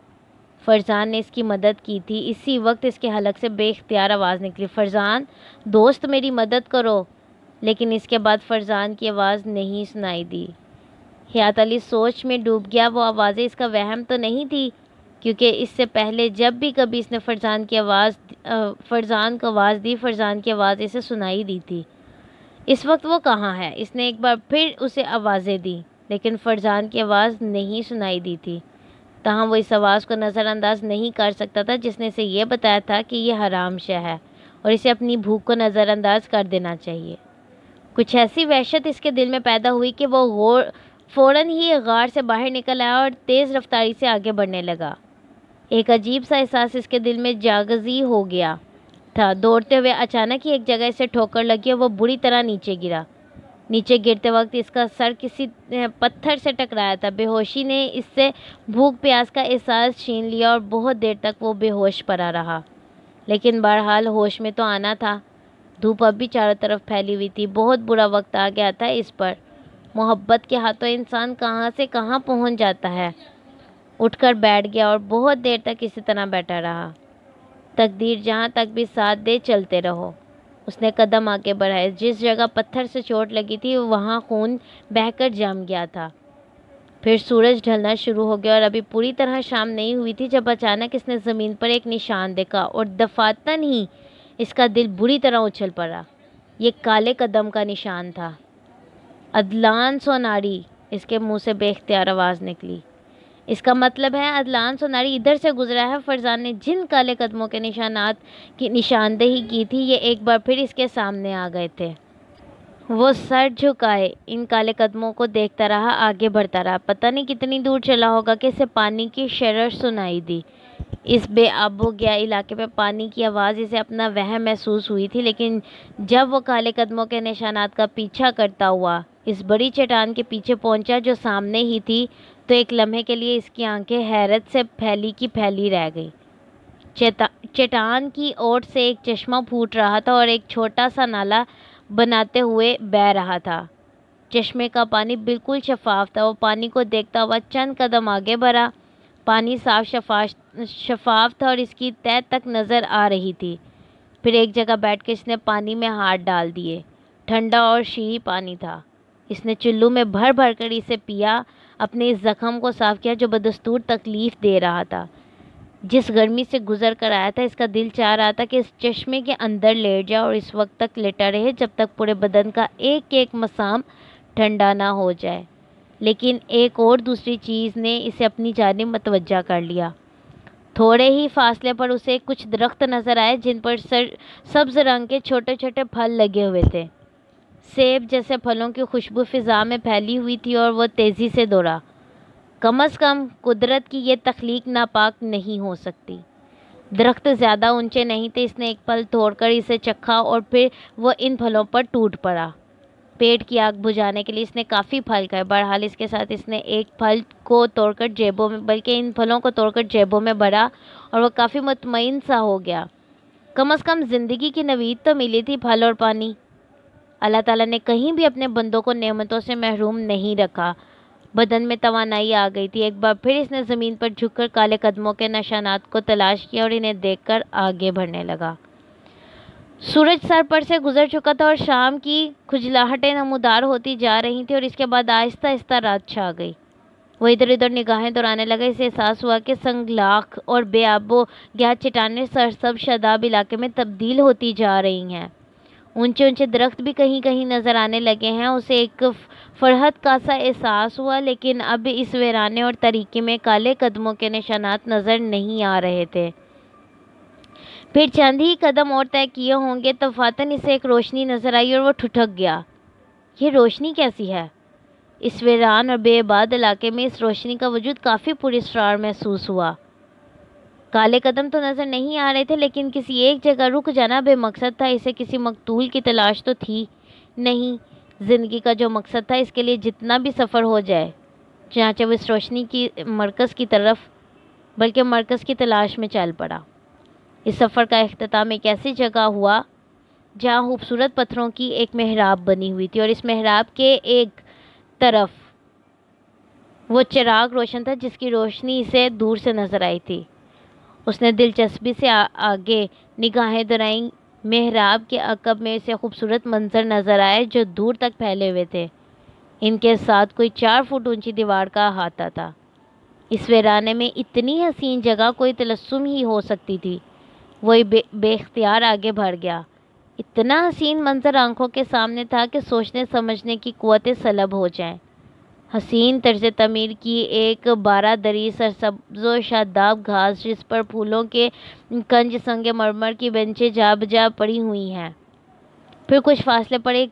فرزان نے اس کی مدد کی تھی۔ اسی وقت اس کے حلق سے بے اختیار آواز نکلی، فرزان دوست میری مدد کرو، لیکن اس کے بعد فرزان کی آواز نہیں سنائی دی۔ حیات علی سوچ میں ڈوب گیا۔ وہ آوازیں اس کا وہم تو نہیں تھی، کیونکہ اس سے پہلے جب بھی کبھی اس نے فرزان کو آواز دی، فرزان کی آواز اسے سنائی دی تھی۔ اس وقت وہ کہاں ہے؟ اس نے ایک بار پھر اسے آوازیں دی، لیکن فرزان کی آواز نہیں سنائی دی تھی۔ تاہم وہ اس آواز کو نظر انداز نہیں کر سکتا تھا جس نے اسے یہ بتایا تھا کہ یہ حرام شے ہے اور اسے اپنی بھوک کو نظر انداز کر دینا چاہیے۔ کچھ ایسی وحشت اس کے دل میں پیدا ہوئی کہ وہ فوراً ہی غار سے باہر نکل آیا اور تیز رفتاری سے آگے بڑھنے لگا۔ ایک عجیب سا احساس اس کے دل میں جاگزی ہو گیا تھا۔ دوڑتے ہوئے اچانک ہی ایک جگہ اسے ٹھوکر لگی اور وہ بری طرح نیچے گرا۔ نیچے گرتے وقت اس کا سر کسی پتھر سے ٹکرایا تھا۔ بے ہوشی نے اس سے بھوک پیاس کا احساس چھین لیا اور بہت دیر تک وہ بے ہوش پڑا رہا، لیکن بہرحال ہوش میں تو آنا تھا۔ دھوپ اب بھی چاروں طرف پھیلی ہوئی تھی۔ بہت برا وقت آ گیا تھا اس پر۔ محبت کے ہاتھوں انسان کہاں سے کہاں پہنچ جاتا ہے۔ اٹھ کر بیٹھ گیا اور بہت دیر تک اسی طرح بیٹھا رہا۔ تقدیر جہاں تک بھی ساتھ دے چلتے رہو۔ اس نے قدم آگے بڑھائے۔ جس جگہ پتھر سے چوٹ لگی تھی وہاں خون بہہ کر جم گیا تھا۔ پھر سورج ڈھلنا شروع ہو گیا اور ابھی پوری طرح شام نہیں ہوئی تھی جب اچانک اس نے زمین پر ایک نشان دیکھا اور دفعتاً ہی اس کا دل بری طرح اچھل پڑا۔ یہ کالے قدم کا نشان تھا۔ عدلان سوناری، اس کے منہ سے بے اختیار آواز نکلی۔ اس کا مطلب ہے عدلان سوناری ادھر سے گزرا ہے۔ فرزان نے جن کالے قدموں کے نشانات کی نشاندہی کی تھی یہ ایک بار پھر اس کے سامنے آ گئے تھے۔ وہ سر جھکائے ان کالے قدموں کو دیکھتا رہا، آگے بڑھتا رہا۔ پتہ نہیں کتنی دور چلا ہوگا کہ اسے پانی کی شرر سنائی دی۔ اس بے آب و گیا علاقے میں پانی کی آواز اسے اپنا وہم محسوس ہوئی تھی، لیکن جب وہ کالے قدموں کے نشانات کا پیچھا کرتا ہوا اس بڑی چٹان کے پیچھے پہنچا جو سامنے ہی تھی تو ایک لمحے کے لیے اس کی آنکھیں حیرت سے پھیلی کی پھیلی رہ گئی۔ چٹان کی اوٹ سے ایک چشمہ پھوٹ رہا تھا اور ایک چھوٹا سا نالا بناتے ہوئے بہہ رہا تھا۔ چشمے کا پانی بالکل شفاف تھا۔ وہ پانی کو دیکھتا ہوا چند قدم آگے بڑھا۔ پانی صاف شفاف تھا اور اس کی تہہ تک نظر آ رہی تھی۔ پھر ایک جگہ بیٹھ کے اس نے پانی میں ہاتھ ڈال دیے۔ ٹھنڈا اور شیریں پانی تھا۔ اس نے چلو میں بھر بھر کر اسے پیا، اپنے اس زخم کو صاف کیا جو بدستور تکلیف دے رہا تھا۔ جس گرمی سے گزر کر آیا تھا اس کا دل چاہ رہا تھا کہ اس چشمے کے اندر لیٹ جائے اور اس وقت تک لیٹا رہے جب تک پورے بدن کا ایک ایک مسام ٹھنڈا نہ ہو جائے۔ لیکن ایک اور دوسری چیز نے اسے اپنی جانب متوجہ کر لیا۔ تھوڑے ہی فاصلے پر اسے کچھ درخت نظر آئے جن پر سبز رنگ کے چھوٹے چھوٹے پھل لگے ہوئے تھے۔ سیب جیسے پھلوں کی خوشبو فضا میں پھیلی ہوئی تھی اور وہ تیزی سے دوڑا۔ کم از کم قدرت کی یہ تخلیق ناپاک نہیں ہو سکتی۔ درخت زیادہ اونچے نہیں تھے۔ اس نے ایک پھل توڑ کر اسے چکھا اور پھر وہ ان پھلوں پر ٹوٹ پڑا۔ پیٹ کی آگ بجھانے کے لیے اس نے کافی پھل کھائے۔ بہرحال اس کے ساتھ اس نے ایک پھل کو توڑ کر جیبوں میں ان پھلوں کو توڑ کر جیبوں میں بھرا اور وہ کافی مطمئن سا ہو گیا۔ کم از کم زندگی کی نوید تو ملی تھی، پھل اور پانی۔ اللہ تعالیٰ نے کہیں بھی اپنے بندوں کو نعمتوں سے محروم نہیں رکھا۔ بدن میں توانائی آ گئی تھی۔ ایک بار پھر اس نے زمین پر جھک کر کالے قدموں کے نشانات کو تلاش کیا اور انہیں دیکھ کر آگے بڑھنے لگا۔ سورج سر پر سے گزر چکا تھا اور شام کی کھجلاہٹیں نمودار ہوتی جا رہی تھیں اور اس کے بعد آہستہ آہستہ رات چھا گئی۔ وہ ادھر ادھر نگاہیں دوڑانے لگا۔ اسے احساس ہوا کہ سنگلاخ اور بے آب و گیا چٹانیں سرسبز شاداب علاقے میں تبدیل ہوتی جا رہی ہیں۔ اونچے اونچے درخت بھی کہیں کہیں نظر آنے لگے ہیں۔ اسے ایک فرحت کا سا احساس ہوا، لیکن اب اس ویرانے اور تاریکی میں کالے قدموں کے نشانات نظر نہیں آ رہے تھے۔ پھر چند ہی قدم اور طے کیے ہوں گے تب فاتن اسے ایک روشنی نظر آئی اور وہ ٹھٹک گیا۔ یہ روشنی کیسی ہے؟ اس ویران اور بے آباد علاقے میں اس روشنی کا وجود کافی پراسرار محسوس ہوا۔ کالے قدم تو نظر نہیں آ رہے تھے، لیکن کسی ایک جگہ رک جانا بے مقصد تھا۔ اسے کسی مقتول کی تلاش تو تھی نہیں۔ زندگی کا جو مقصد تھا، اس کے لیے جتنا بھی سفر ہو جائے، چنانچہ وہ اس روشنی کی مرکز کی طرف بلکہ مرکز کی تلاش میں چل پڑا۔ اس سفر کا اختتام ایک ایسی جگہ ہوا جہاں خوبصورت پتھروں کی ایک محراب بنی ہوئی تھی اور اس محراب کے ایک طرف وہ چراغ روشن تھا جس کی روشنی اسے دور سے نظر آئی تھی۔ اس نے دلچسپی سے آگے نگاہیں دوڑائیں۔ محراب کے عقب میں اسے خوبصورت منظر نظر آئے جو دور تک پھیلے ہوئے تھے۔ ان کے ساتھ کوئی 4 فٹ اونچی دیوار کا احاطہ تھا۔ اس ویرانے میں اتنی حسین جگہ کوئی تجسم ہی ہو سکتی تھی۔ وہ بے اختیار آگے بڑھ گیا۔ اتنا حسین منظر آنکھوں کے سامنے تھا کہ سوچنے سمجھنے کی قوتیں سلب ہو جائیں۔ حسین طرز تعمیر کی ایک بارہ دری سرسبز و شاداب گھاس جس پر پھولوں کے کنج سنگ مرمر کی بینچیں جا بجا پڑی ہوئی ہیں۔ پھر کچھ فاصلے پر ایک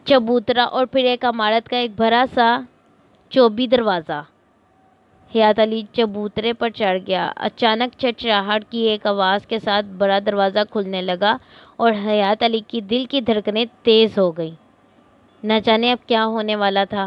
چبوترا اور پھر ایک عمارت کا ایک بڑا سا چوبی دروازہ۔ حیات علی چبوترے پر چڑھ گیا۔ اچانک چرچراہٹ کی ایک آواز کے ساتھ بڑا دروازہ کھلنے لگا اور حیات علی کی دل کی دھڑکنیں تیز ہو گئیں۔ نہ جانے اب کیا ہونے والا تھا۔